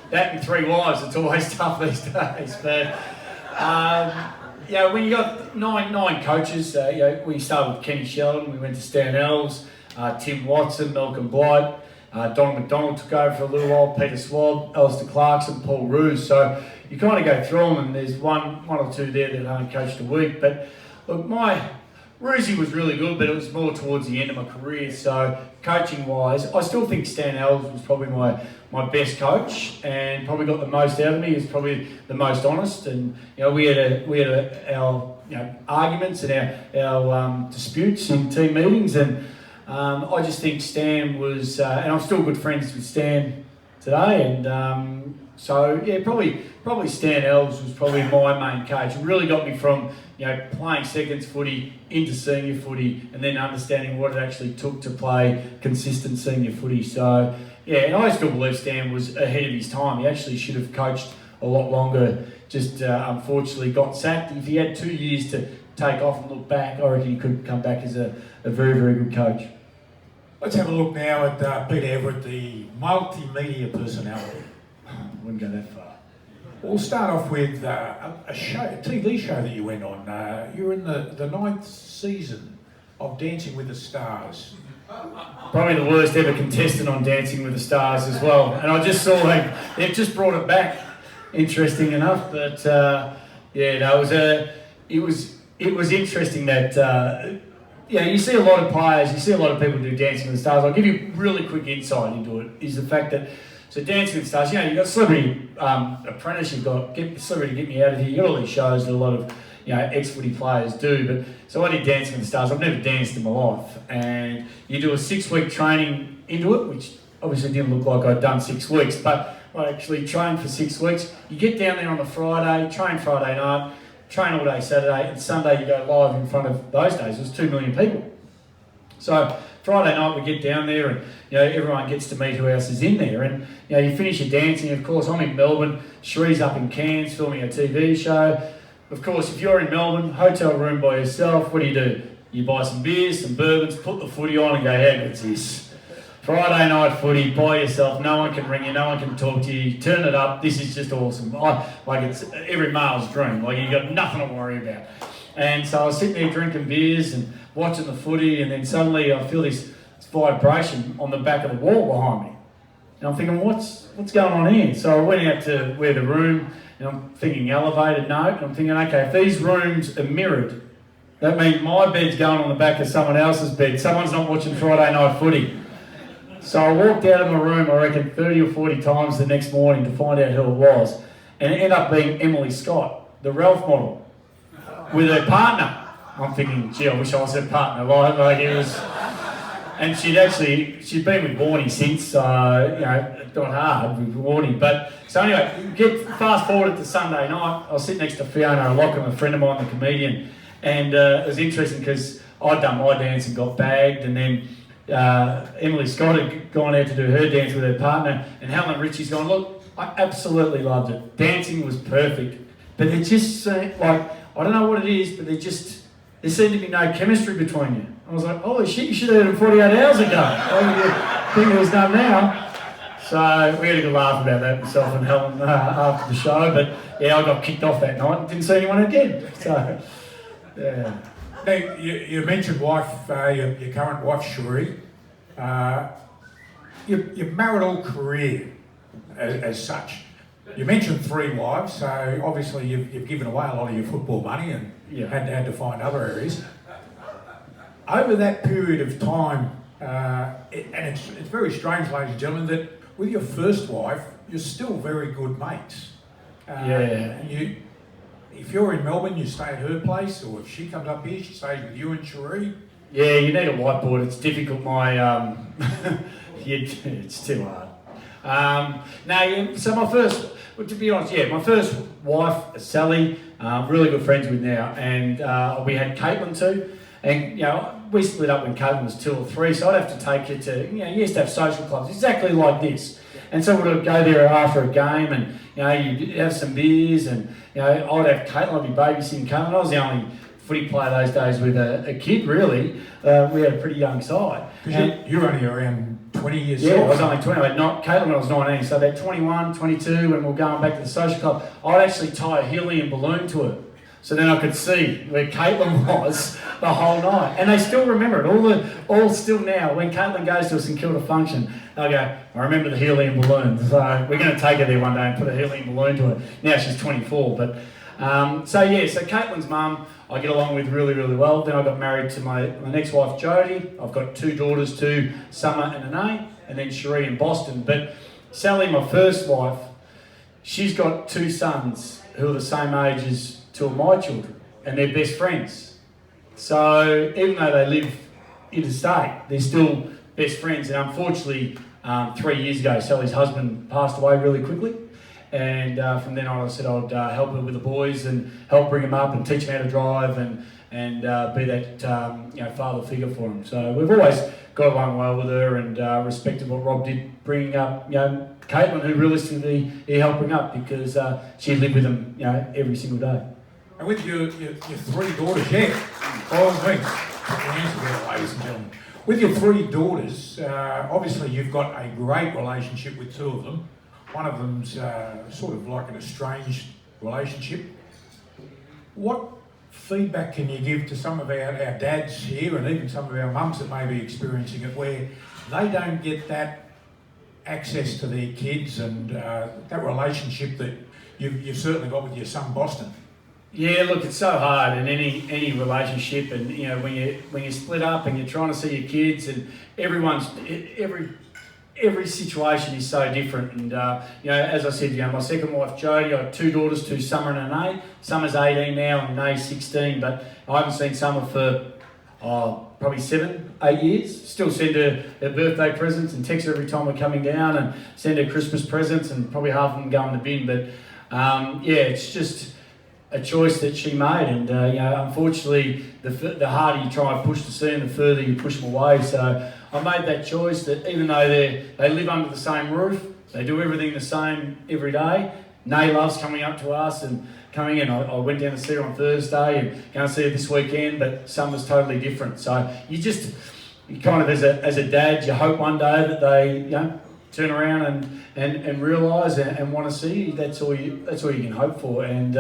That and 3 wives, it's always tough these days. But when you got nine coaches, we started with Kenny Sheldon, we went to Stan Ells, Tim Watson, Malcolm Blight, Don McDonald took over for a little while, Peter Swab, Alistair Clarkson, Paul Roos. So you kind of go through them, and there's one or two there that only coached a week. But look, my Roosie was really good, but it was more towards the end of my career. So coaching-wise, I still think Stan Ells was probably my best coach, and probably got the most out of me. He was probably the most honest, and we had our arguments and our disputes in team meetings, and I just think Stan was, and I'm still good friends with Stan today, and so yeah, probably Stan Ells was probably my main coach. It really got me from playing seconds footy into senior footy, and then understanding what it actually took to play consistent senior footy. So yeah, and I still believe Stan was ahead of his time. He actually should have coached a lot longer. Just unfortunately got sacked. If he had 2 years to take off and look back, I reckon he could come back as a very, very good coach. Let's have a look now at Peter Everitt, the multimedia personality. Wouldn't go that far. We'll start off with a TV show that you went on. You were in the 9th season of Dancing with the Stars. Probably the worst ever contestant on Dancing with the Stars as well. And I just saw they've just brought it back. Interesting enough, but it was interesting that you see a lot of players, you see a lot of people do Dancing with the Stars. I'll give you really quick insight into it. Is the fact that Dancing with the Stars, you've got Celebrity Apprentice, you've got Celebrity Get Me Out of Here, you've got all these shows that a lot of ex-footy players do. But so I did Dancing with the Stars. I've never danced in my life, and you do a 6-week training into it, which obviously didn't look like I'd done 6 weeks, but I actually trained for 6 weeks. You get down there on the Friday, train Friday night, train all day Saturday, and Sunday you go live in front of, those days, it was 2 million people. So Friday night we get down there, and everyone gets to meet who else is in there, and you finish your dancing. Of course, I'm in Melbourne, Sheree's up in Cairns filming a TV show. Of course, if you're in Melbourne, hotel room by yourself, what do? You buy some beers, some bourbons, put the footy on and go, how good's this? Friday night footy, by yourself, no one can ring you, no one can talk to you, turn it up, this is just awesome. It's every male's dream, you got nothing to worry about. And so I was sitting there drinking beers and watching the footy, and then suddenly I feel this vibration on the back of the wall behind me. And I'm thinking, what's going on here? So I went out to where the room, and I'm thinking elevated note, and I'm thinking, okay, if these rooms are mirrored, that means my bed's going on the back of someone else's bed. Someone's not watching Friday night footy. So I walked out of my room, I reckon 30 or 40 times the next morning to find out who it was. And it ended up being Emily Scott, the Ralph model, with her partner. I'm thinking, gee, I wish I was her partner. It was... And she'd been with Warnie since, so, not hard with Warnie. But, so anyway, fast forward to Sunday night, I was sitting next to Fiona Lockham, a friend of mine, the comedian. And it was interesting because I'd done my dance and got bagged, and then Emily Scott had gone out to do her dance with her partner, and Helen Ritchie's gone, look, I absolutely loved it. Dancing was perfect. But it just seemed I don't know what it is, but there seemed to be no chemistry between you. I was like, holy shit, you should have heard him 48 hours ago. I think it was done now. So we had a good laugh about that, myself and Helen, after the show. But yeah, I got kicked off that night and didn't see anyone again. So, yeah. Now, you mentioned wife, your current wife, Sheree. Your marital career as such, You mentioned 3 wives, so obviously you've given away a lot of your football money and had to find other areas. Over that period of time, and it's very strange, ladies and gentlemen, that with your first wife, you're still very good mates. If you're in Melbourne, you stay at her place, or if she comes up here, she stays with you and Cherie. Yeah, you need a whiteboard. It's difficult. It's too hard. So my first, to be honest, my first wife, Sally, really good friends with now, and we had Caitlin too. And we split up when Caitlin was 2 or 3, so I'd have to take her to, you used to have social clubs exactly like this. And so we'd go there after a game and, you'd have some beers and, I'd have Caitlin, I'd be babysitting Caitlin. I was the only footy player those days with a kid, really. We had a pretty young side. Because you're only around 20 years old. Yeah, I was only 20. I had Caitlin when I was 19, so about 21, 22, when we were going back to the social club, I'd actually tie a helium balloon to it. So then I could see where Caitlin was the whole night. And they still remember it. All still now. When Caitlin goes to a St Kilda function, they'll go, I remember the helium balloon. So we're going to take her there one day and put a helium balloon to her. Now she's 24. But so Caitlin's mum, I get along with really, really well. Then I got married to my next wife, Jodie. I've got 2 daughters, 2 Summer and Anae, and then Cherie in Boston. But Sally, my first wife, she's got 2 sons who are the same age as 2 of my children, and they're best friends. So even though they live interstate, they're still best friends. And unfortunately, 3 years ago, Sally's husband passed away really quickly. And from then on, I said I'd help her with the boys and help bring them up and teach them how to drive and be that father figure for them. So we've always got along well with her and respected what Rob did, bringing up Caitlin, who realistically he helped bring up because she lived with them every single day. And with your 3 daughters, by all means, ladies and gentlemen. With your 3 daughters, obviously you've got a great relationship with 2 of them. One of them's sort of like an estranged relationship. What feedback can you give to some of our dads here and even some of our mums that may be experiencing it where they don't get that access to their kids and that relationship that you've certainly got with your son Boston? Yeah, look, it's so hard in any relationship, and when you split up and you're trying to see your kids, and every situation is so different. And as I said, my second wife Jodie, I have 2 daughters, 2 Summer and Anae. Summer's 18 now and Anae's 16, but I haven't seen Summer for probably 7, 8 years. Still send her birthday presents and text her every time we're coming down, and send her Christmas presents, and probably half of them go in the bin. But it's just a choice that she made, and unfortunately, the harder you try and push to see them, the further you push them away. So I made that choice that even though they live under the same roof, they do everything the same every day. Nay loves coming up to us and coming in. I went down to see her on Thursday and going to see her this weekend, but Summer's totally different. So you kind of as a dad, you hope one day that they turn around and realise and want to see you. That's all you can hope for. And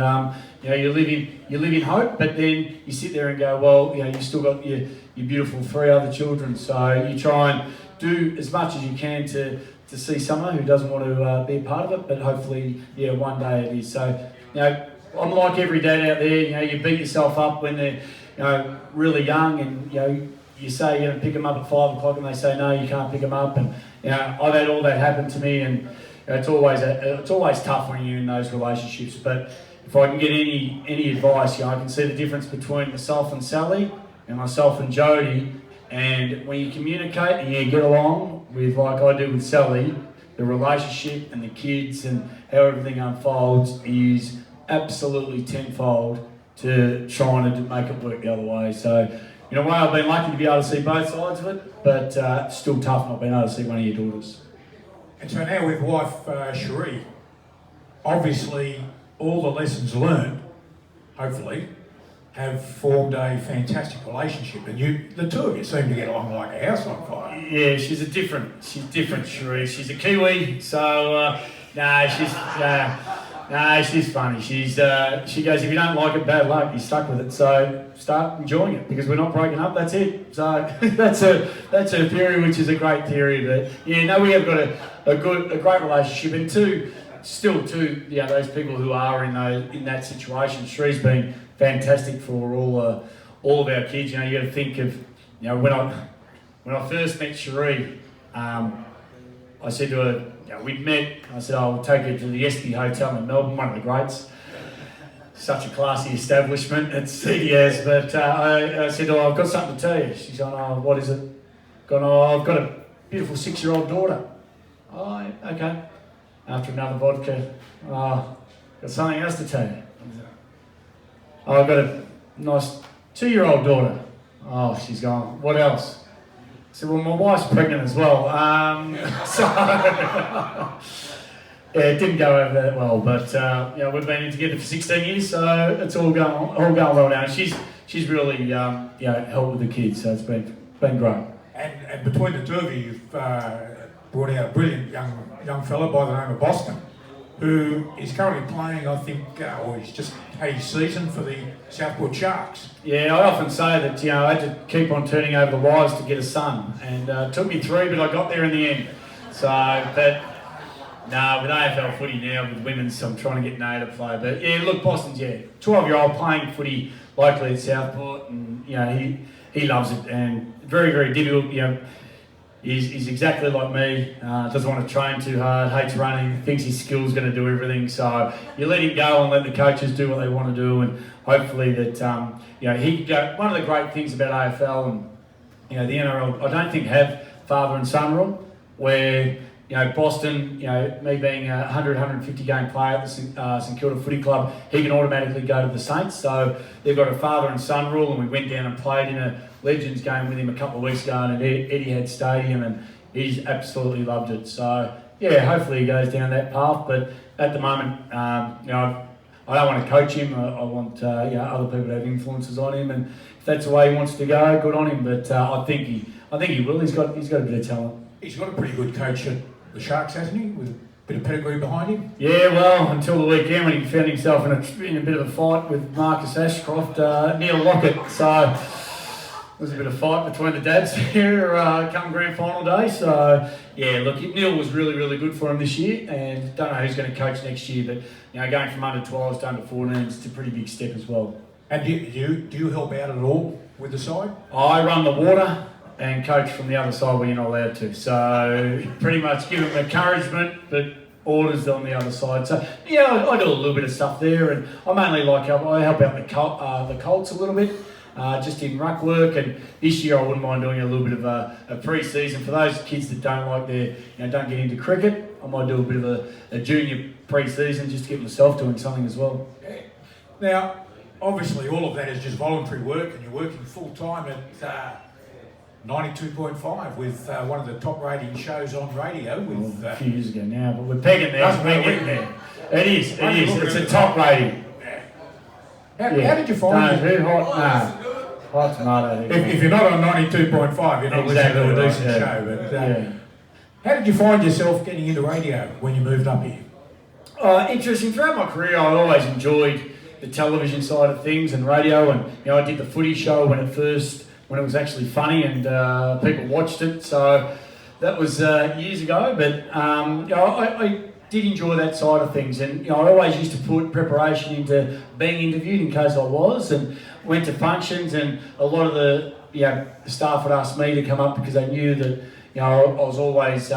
you live in hope, but then you sit there and go, well, you've still got your beautiful 3 other children. So you try and do as much as you can to see someone who doesn't want to be a part of it, but hopefully, one day it is. So, I'm like every dad out there. You beat yourself up when they're really young, and you say you're going to pick them up at 5 o'clock, and they say no, you can't pick them up. And I've had all that happen to me, and it's always tough when you're in those relationships. But if I can get any advice, I can see the difference between myself and Sally and myself and Jodie. And when you communicate and you get along with, like I do with Sally, the relationship and the kids and how everything unfolds is absolutely tenfold to trying to make it work the other way. So, in a way, I've been lucky to be able to see both sides of it, but it's still tough not being able to see one of your daughters. And so now with wife Cherie, obviously all the lessons learned, hopefully, have formed a fantastic relationship, and the 2 of you seem to get along like a house on fire. Yeah, she's different, Cherie. She's a Kiwi, so she's funny. She goes, if you don't like it, bad luck. You're stuck with it. So start enjoying it, because we're not breaking up. That's it. So that's her theory, which is a great theory. But we have got a great relationship. And 2, still to those people who are in that situation, Shree's been fantastic for all of our kids. You got to think of when I first met Sheree, I said to her, we'd met. I said, I'll take her to the Espy Hotel in Melbourne, one of the greats. Such a classy establishment at CDS, but I said, I've got something to tell you. She's gone, what is it? Gone, I've got a beautiful 6-year-old daughter. Oh, okay. After another vodka, got something else to tell you. I've got a nice 2-year-old daughter. Oh, she's gone, what else? I said, well, my wife's pregnant as well. So, yeah, it didn't go over that well, but we've been together for 16 years, so it's all going well now. She's really helped with the kids, so it's been great. And between the two of you, you've brought out a brilliant young fellow by the name of Boston, who is currently playing, I think, or he's just had his season for the Southport Sharks. Yeah, I often say that I had to keep on turning over the wires to get a son, and it took me 3, but I got there in the end. So, but. No, with AFL footy now, with women's, I'm trying to get Nate to play. But yeah, look, Boston's 12-year-old playing footy locally at Southport, and he loves it, and very, very difficult. He's exactly like me. Doesn't want to train too hard, hates running, thinks his skill's going to do everything. So you let him go and let the coaches do what they want to do, and hopefully that he go. One of the great things about AFL and the NRL, I don't think have father and son rule where. Boston, me being a 150 game player at the St Kilda Footy Club, he can automatically go to the Saints. So they've got a father and son rule, and we went down and played in a Legends game with him a couple of weeks ago in Etihad Stadium, and he's absolutely loved it. So yeah, hopefully he goes down that path. But at the moment, I don't want to coach him. I want other people to have influences on him, and if that's the way he wants to go, good on him. But I think he will. He's got a bit of talent. He's got a pretty good coach at the Sharks, hasn't he? With a bit of pedigree behind him. Yeah, well, until the weekend when he found himself in a bit of a fight with Marcus Ashcroft, Neil Lockett. So there was a bit of fight between the dads here come grand final day. So yeah, look, Neil was really, really good for him this year, and don't know who's going to coach next year, but going from under 12s to under 14s, it's a pretty big step as well. And do you help out at all with the side? I run the water and coach from the other side where you're not allowed to. So pretty much give them encouragement, but orders on the other side. So yeah, I do a little bit of stuff there, and I mainly I help out the Colts a little bit, just in ruck work. And this year I wouldn't mind doing a little bit of a pre-season for those kids that don't like don't get into cricket. I might do a bit of a junior pre-season just to get myself doing something as well. Yeah. Now, obviously all of that is just voluntary work, and you're working full time at 92.5 with one of the top rating shows on radio. With a few years ago now, but we're pegging there. We're getting there. It is. It's a top rating. How did you find it? Hot tomato. If you're not on 92.5, you're not listening to a decent show. But how did you find yourself getting into radio when you moved up here? Interesting. Throughout my career, I always enjoyed the television side of things and radio, and I did the footy show when it was actually funny and people watched it. So that was years ago, but I did enjoy that side of things, and I always used to put preparation into being interviewed in case I was, and went to functions, and a lot of the staff would ask me to come up because they knew that I was always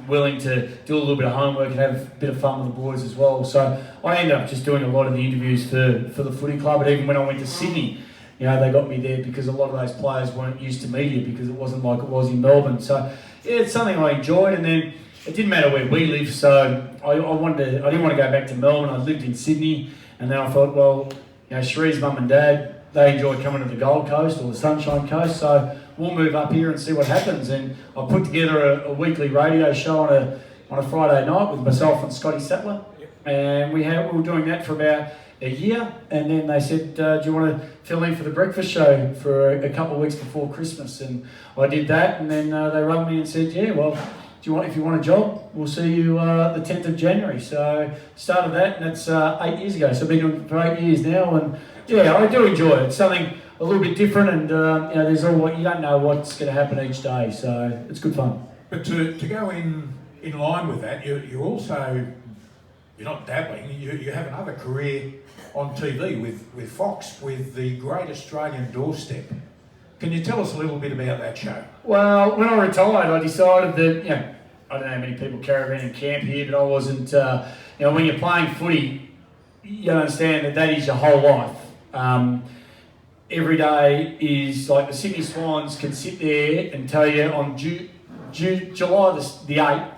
willing to do a little bit of homework and have a bit of fun with the boys as well. So I ended up just doing a lot of the interviews for the footy club, and even when I went to Sydney, they got me there because a lot of those players weren't used to media because it wasn't like it was in Melbourne. So yeah, it's something I enjoyed, and then it didn't matter where we lived, so I didn't want to go back to Melbourne. I lived in Sydney, and then I thought, well, Sheree's mum and dad, they enjoy coming to the Gold Coast or the Sunshine Coast, so we'll move up here and see what happens. And I put together a weekly radio show on a Friday night with myself and Scotty Sattler, and we were doing that for about a year, and then they said, do you want to fill in for the breakfast show for a couple of weeks before Christmas? And I did that, and then they rang me and said, yeah, well, if you want a job, we'll see you the 10th of January. So started that, and that's 8 years ago. So I've been doing it for 8 years now, and yeah, I do enjoy it. It's something a little bit different, and there's you don't know what's going to happen each day, so it's good fun. But to go in line with that, you also you're not dabbling, you have another career on TV with Fox, with the Great Australian Doorstep. Can you tell us a little bit about that show? Well, when I retired, I decided that, I don't know how many people caravan and camp here, but I wasn't, when you're playing footy, you understand that is your whole life. Every day is like the Sydney Swans can sit there and tell you on July the 8th,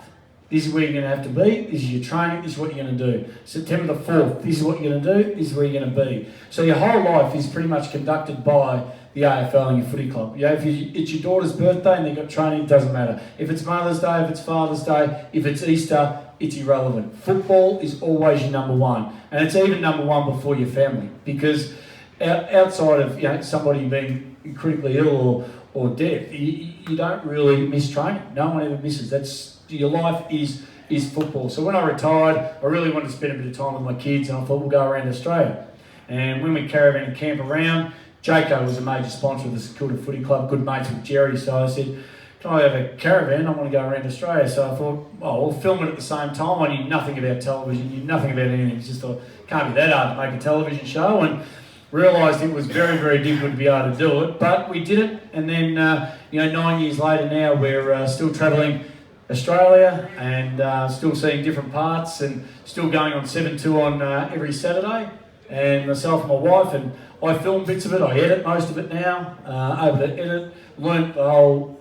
this is where you're going to have to be, this is your training, this is what you're going to do. September the 4th, this is what you're going to do, this is where you're going to be. So your whole life is pretty much conducted by the AFL and your footy club. If it's your daughter's birthday and they've got training, it doesn't matter. If it's Mother's Day, if it's Father's Day, if it's Easter, it's irrelevant. Football is always your number one. And it's even number one before your family. Because outside of somebody being critically ill or death, you don't really miss training. No one ever misses. Your life is football. So when I retired, I really wanted to spend a bit of time with my kids, and I thought we'll go around Australia. And when we caravan and camp around, Jaco was a major sponsor of the St Kilda Footy Club, good mates with Jerry, so I said, can I have a caravan? I want to go around Australia. So I thought, we'll film it at the same time. I knew nothing about television, knew nothing about anything. It's just thought, can't be that hard to make a television show, and realised it was very, very difficult to be able to do it, but we did it. And then, 9 years later now, we're still travelling Australia and still seeing different parts and still going on 7-2 on every Saturday. And myself and my wife, and I film bits of it, I edit most of it now, able to edit, learnt the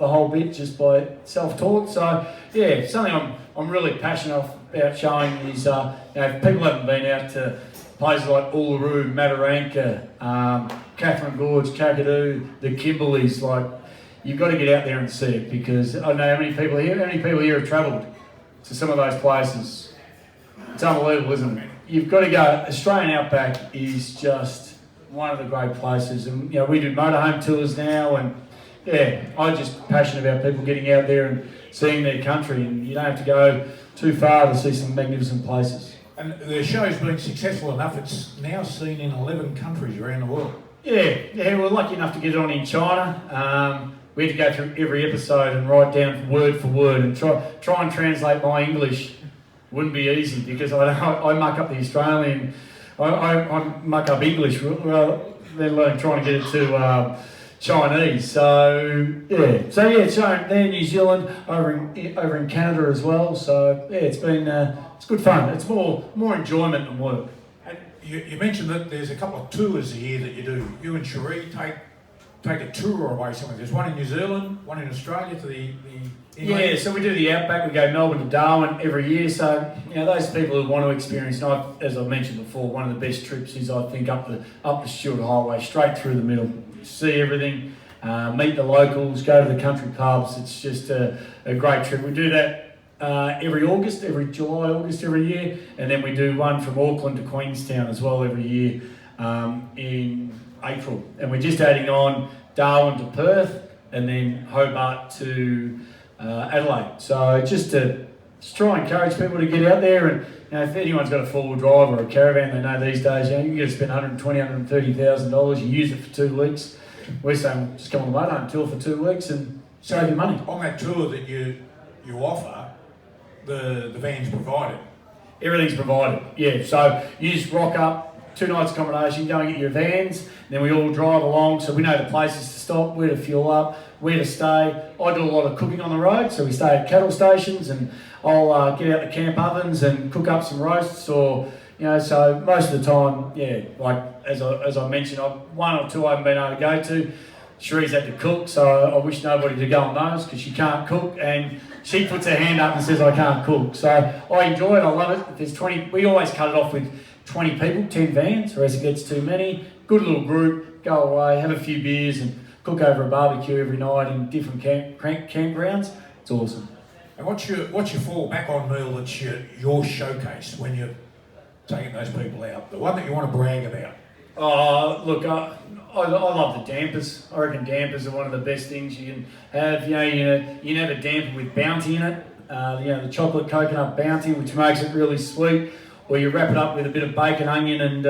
whole bit just by self-taught. So something I'm really passionate about showing is, if people haven't been out to places like Uluru, Mataranka, Catherine Gorge, Kakadu, the Kimberleys, you've got to get out there and see it, because I don't know how many people here have travelled to some of those places. It's unbelievable, isn't it? You've got to go. Australian Outback is just one of the great places, and we do motorhome tours now, and I'm just passionate about people getting out there and seeing their country, and you don't have to go too far to see some magnificent places. And the show's been successful enough, it's now seen in 11 countries around the world. We're lucky enough to get it on in China. We had to go through every episode and write down word for word and try and translate my English. Wouldn't be easy, because I muck up the Australian, I muck up English, let alone trying to get it to Chinese. So it's shown there in New Zealand, over in Canada as well. So it's been it's good fun. It's more enjoyment than work. And you mentioned that there's a couple of tours a year that you do. You and Cherie take a tour away somewhere. There's one in New Zealand, one in Australia to the inland. So we do the Outback. We go Melbourne to Darwin every year. So those people who want to experience, and as I mentioned before, one of the best trips is, I think, up the Stewart Highway, straight through the middle. See everything, meet the locals, go to the country pubs. It's just a great trip. We do that every July, August every year, and then we do one from Auckland to Queenstown as well every year in April. And we're just adding on Darwin to Perth, and then Hobart to Adelaide. So just to try and encourage people to get out there, and if anyone's got a four-wheel drive or a caravan, they know these days you get to spend $120,000, $130,000. You use it for 2 weeks. We're saying just come on the motorhome tour for 2 weeks and save your money. On that tour that you offer, the van's provided. Everything's provided. So you just rock up, 2 nights accommodation, go and get your vans, and then we all drive along, so we know the places to stop, where to fuel up, where to stay. I do a lot of cooking on the road, so we stay at cattle stations, and I'll get out the camp ovens and cook up some roasts, or so most of the time, like as I mentioned, one or two I haven't been able to go to. Cherie's had to cook, so I wish nobody to go on those, because she can't cook, and she puts her hand up and says I can't cook. So I enjoy it, I love it. If there's 20, we always cut it off with 20 people, 10 vans, or else it gets too many. Good little group, go away, have a few beers, and cook over a barbecue every night in different campgrounds. It's awesome. And what's your fall back on meal that's your showcase when you're taking those people out? The one that you want to brag about? Look, I love the dampers. I reckon dampers are one of the best things you can have. You can have a damper with Bounty in it. The chocolate coconut Bounty, which makes it really sweet. Or you wrap it up with a bit of bacon, onion, and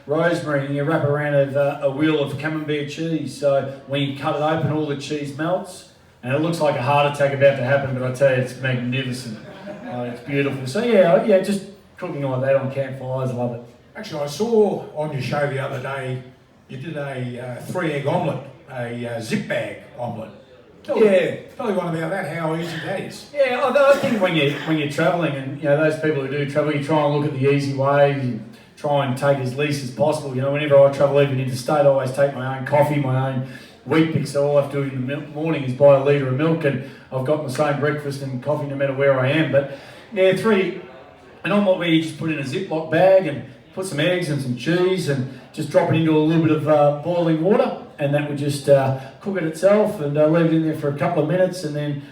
rosemary, and you wrap it around a wheel of camembert cheese. So when you cut it open, all the cheese melts, and it looks like a heart attack about to happen. But I tell you, it's magnificent. It's beautiful. So just cooking like that on campfires, I love it. Actually, I saw on your show the other day, you did a 3-egg omelette, a zip bag omelette. Tell me one about that, how easy that is. Yeah, I think when you're travelling, and those people who do travel, you try and look at the easy way, you try and take as least as possible. Whenever I travel even interstate, I always take my own coffee, my own wheat picks. So all I have to do in the morning is buy a litre of milk, and I've got the same breakfast and coffee no matter where I am. But yeah, an omelette where you just put in a Ziploc bag and put some eggs and some cheese and just drop it into a little bit of boiling water, and that would just cook it itself, and leave it in there for a couple of minutes, and then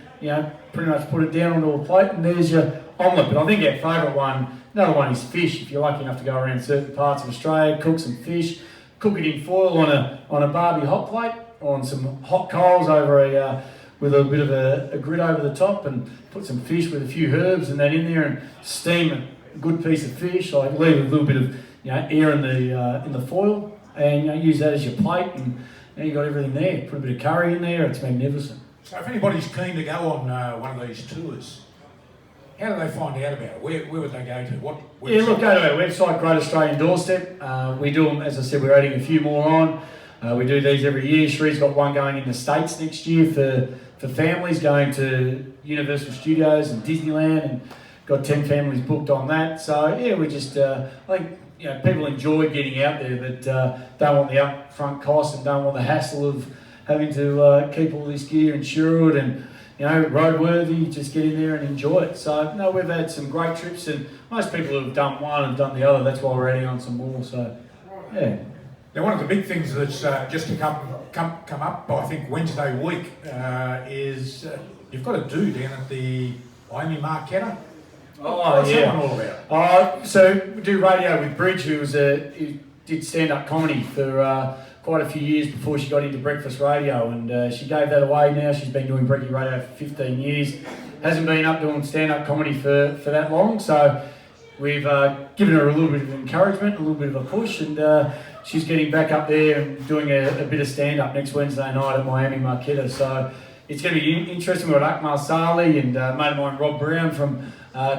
pretty much put it down onto a plate, and there's your omelette. But I think our favourite one, another one, is fish. If you're lucky enough to go around certain parts of Australia, cook some fish, cook it in foil on a barbie hot plate, on some hot coals over with a bit of a grit over the top, and put some fish with a few herbs and that in there, and steam a good piece of fish. Like leave a little bit of air in the foil, and use that as your plate, and you got everything there. Put a bit of curry in there. It's magnificent. So if anybody's keen to go on one of these tours, how do they find out about it? Where would they go to? What website? Look, go to our website, Great Australian Doorstep. We do them, as I said, we're adding a few more on. We do these every year. Shree's got one going in the States next year for families, going to Universal Studios and Disneyland, and got 10 families booked on that. So we just, I think, people enjoy getting out there that don't want the upfront cost and don't want the hassle of having to keep all this gear insured and roadworthy. Just get in there and enjoy it. So we've had some great trips, and most people who have done one have done the other. That's why we're adding on some more. So Now, one of the big things that's just to come up, I think Wednesday week, is you've got to do down at the Miami Marquetta. What's that one all about? So we do radio with Bridge, who did stand-up comedy for quite a few years before she got into breakfast radio, and she gave that away now. She's been doing breakfast radio for 15 years. Hasn't been up doing stand-up comedy for that long, so we've given her a little bit of encouragement, a little bit of a push, and she's getting back up there and doing a bit of stand-up next Wednesday night at Miami Marquetta. So it's going to be interesting. We've got Akmal Saleh and a mate of mine, Rob Brown, from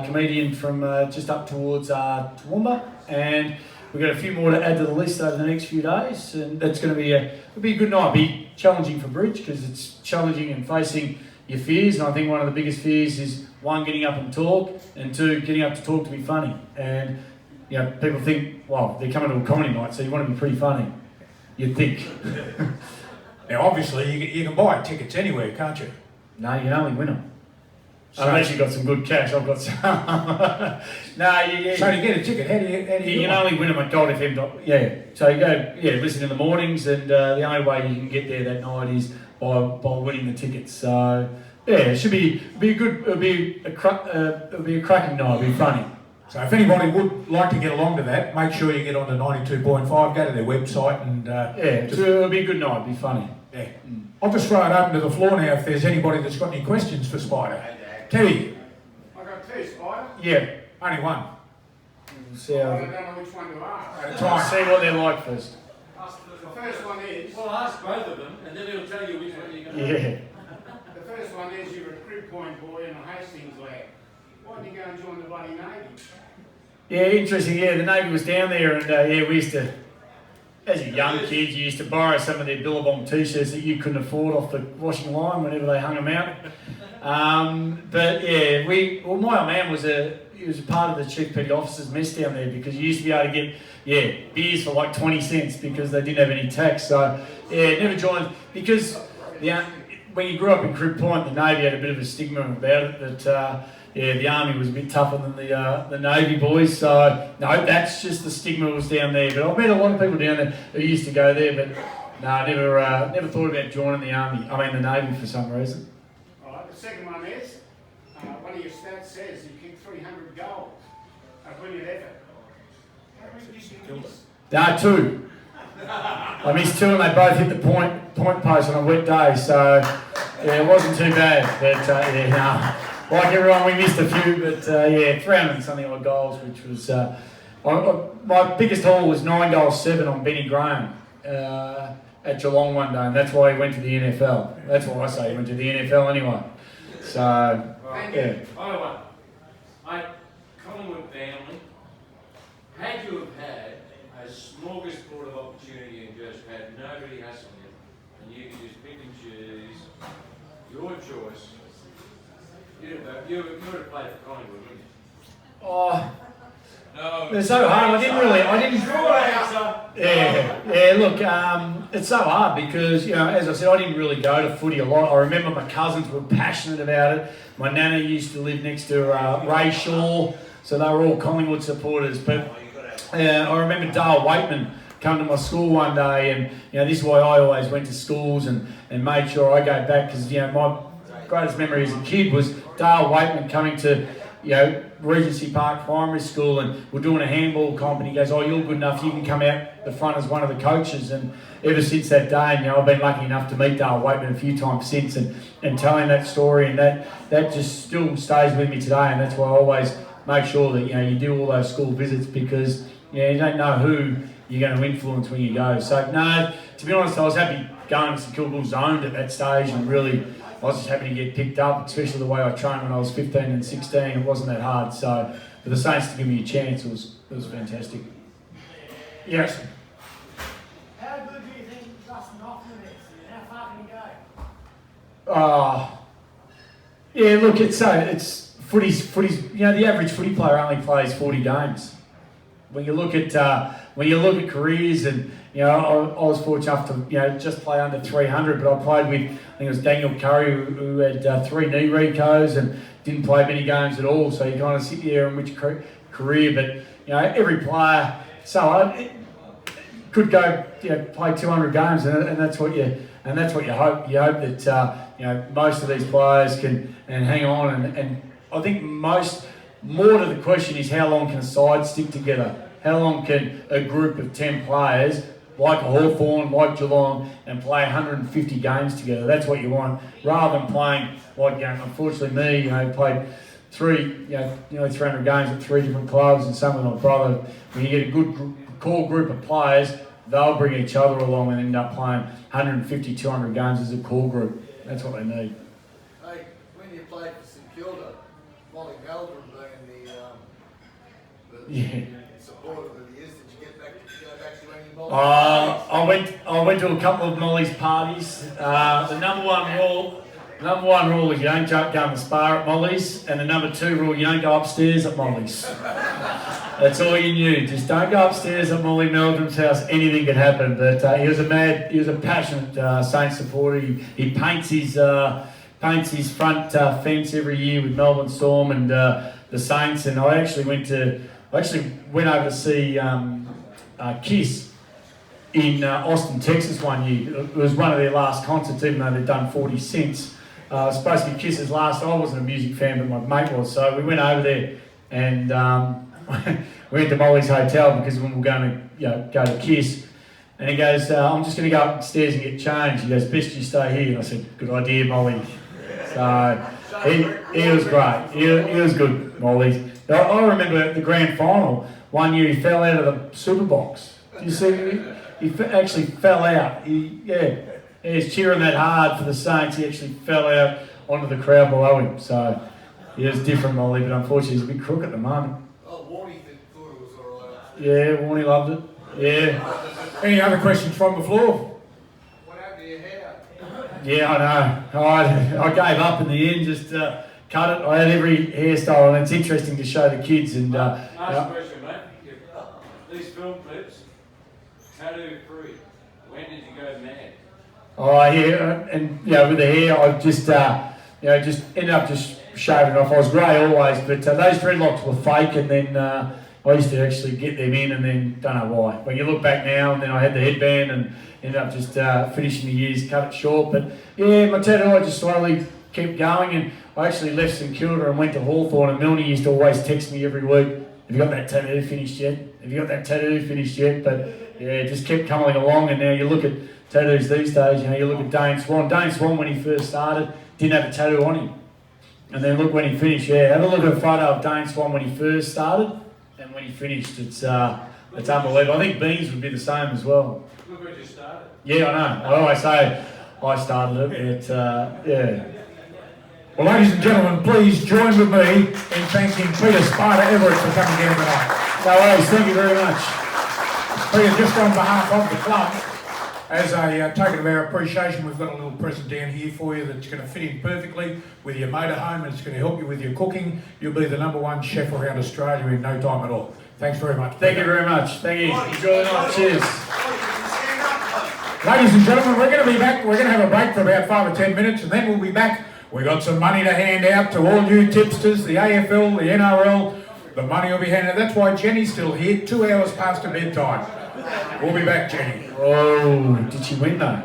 comedian from just up towards Toowoomba, and we've got a few more to add to the list over the next few days, and that's going to be it'll be a good night. It'll be challenging for Bridge because it's challenging and facing your fears, and I think one of the biggest fears is, one, getting up and talk, and two, getting up to talk to be funny. And people think, well, they're coming to a comedy night, so you want to be pretty funny, you'd think. Now, obviously, you can buy tickets anywhere, can't you? No, you can only win them. Unless you've got some good cash. I've got some. So to get a ticket, how do you You can only win them at goldfm. Yeah. So you go, listen in the mornings, and the only way you can get there that night is by winning the tickets. So it should be a good. It'll be a cracking night. It'll be funny. So if anybody would like to get along to that, make sure you get on to 92.5. Go to their website and it'll be a good night. It'll be funny. Yeah. I'll just throw it open to the floor now if there's anybody that's got any questions for Spida. Teddy. I got two, Spida. Yeah, only one. See I don't know which one to ask. Try see what they're like first. The first one is. Well, ask both of them, and then he'll tell you which one you're going to Yeah. The first one is you're a crib point boy in a Hastings lab. Why didn't you go and join the bloody Navy? Yeah, interesting. Yeah, the Navy was down there, and we used to, as a young kid, you used to borrow some of their Billabong t-shirts that you couldn't afford off the washing line whenever they hung them out. But yeah, my old man was a part of the Chief Petty Officer's mess down there, because you used to be able to get beers for like 20 cents because they didn't have any tax. So never joined, because when you grew up in Crib Point, the Navy had a bit of a stigma about it that the Army was a bit tougher than the Navy boys. So no, that's just the stigma was down there. But I've met a lot of people down there who used to go there, but no, I never thought about joining the Navy for some reason. Alright, the second one is, one of your stats says you kicked 300 goals. A brilliant effort. How many did you miss? No, 2. I missed 2 and they both hit the point post on a wet day, so it wasn't too bad. But like everyone, we missed a few, but 300 something odd goals, which was my biggest haul was 9 goals 7 on Benny Graham at Geelong one day, and that's why he went to the NFL. That's why I say he went to the NFL anyway. So Thank you. By the way, Collingwood family, Had you have had a smorgasbord of opportunity and just had nobody hassling you, and you could just pick and choose your choice, you would have played for Collingwood, wouldn't you? Oh, No. it's so hard. I didn't. Yeah. Look, it's so hard because as I said, I didn't really go to footy a lot. I remember my cousins were passionate about it. My nana used to live next to Ray Shaw, so they were all Collingwood supporters. But I remember Dale Waitman come to my school one day, and this is why I always went to schools and made sure I go back because my greatest memory as a kid was Dale Waitman coming to Regency Park Primary School, and we're doing a handball comp, and he goes, "Oh, you're good enough, you can come out the front as one of the coaches." And ever since that day, I've been lucky enough to meet Dale Waitman a few times since, and telling that story, and that just still stays with me today, and that's why I always make sure that you do all those school visits because you don't know who you're going to influence when you go. So no, to be honest, I was happy going to St Kilda zoned at that stage, and really I was just happy to get picked up, especially the way I trained when I was 15 and 16. It wasn't that hard. So for the Saints to give me a chance, it was fantastic. Yes. How good do you think Justin Hoffman is? How far can he go? Yeah, look, it's footy's. The average footy player only plays 40 games. When you look at careers, and I was fortunate enough to just play under 300, but I played with, I think it was Daniel Curry who had 3 knee recos and didn't play many games at all. So you kind of sit there and which career, but every player could go play 200 games, and that's what you hope. You hope that most of these players can and hang on, and I think more to the question is how long can a side stick together? How long can a group of 10 players, like a Hawthorn, like Geelong, and play 150 games together? That's what you want, rather than playing like, unfortunately me, played 300 games at 3 different clubs, and some with my brother. When you get a good core group of players, they'll bring each other along and end up playing 150, 200 games as a core group. That's what they need. Hey, when you played for St Kilda, Molly Meldrum being the supporter of the years, did you go back to any Molly? I went to a couple of Molly's parties. The number one rule is you don't go in the spa at Molly's, and the number 2 rule, you don't go upstairs at Molly's. That's all you knew. Just don't go upstairs at Molly Meldrum's house. Anything could happen. But he was a passionate Saints supporter. He paints his front fence every year with Melbourne Storm and the Saints. And I actually went over to see Kiss in Austin, Texas one year. It was one of their last concerts, even though they'd done 40 since. Supposed to be Kiss's last. I wasn't a music fan, but my mate was. So we went over there and we went to Molly's hotel because when we were going to go to Kiss. And he goes, I'm just going to go upstairs and get changed. He goes, best you stay here. And I said, good idea, Molly. So he was great. He was good, Molly. I remember the grand final, one year he fell out of the super box. You see, he actually fell out. He was cheering that hard for the Saints. He actually fell out onto the crowd below him. So he was different, Molly, but unfortunately he's a bit crook at the moment. Oh, Warnie thought it was all right. Yeah, Warnie loved it. Yeah. Any other questions from the floor? What happened to your hair? Yeah, I know. I gave up in the end, just cut it. I had every hairstyle, and it's interesting to show the kids. And Ask a question, mate. These film clips, tattoo free. When did you go mad? Oh yeah, and with the hair, I just just ended up just shaving it off. I was grey always, but those dreadlocks were fake, and then I used to actually get them in, and then don't know why. When you look back now, and then I had the headband, and ended up just finishing the years, cut it short. But yeah, my tattoo, I just slowly kept going, and I actually left St Kilda and went to Hawthorn, and Milne used to always text me every week, have you got that tattoo finished yet? Have you got that tattoo finished yet? But yeah, it just kept coming along, and now you look at tattoos these days, you look at Dane Swan. Dane Swan, when he first started, didn't have a tattoo on him. And then look when he finished, have a look at a photo of Dane Swan when he first started, and when he finished, it's unbelievable. I think Beans would be the same as well. Look where you started. Yeah, I know. I always say I started it, but yeah. Well, ladies and gentlemen, please join with me in thanking Spida Everitt for coming here tonight. No worries, thank you very much. Peter, just on behalf of the club, as a token of our appreciation, we've got a little present down here for you that's going to fit in perfectly with your motorhome, and it's going to help you with your cooking. You'll be the #1 chef around Australia in no time at all. Thanks very much. Thank you very much. Thank you. Enjoy the night. Cheers. Ladies and gentlemen, we're going to be back. We're going to have a break for about 5 or 10 minutes, and then we'll be back. We've got some money to hand out to all you tipsters, the AFL, the NRL. The money will be handed out. That's why Jenny's still here, 2 hours past her bedtime. We'll be back, Jenny. Oh, did she win though?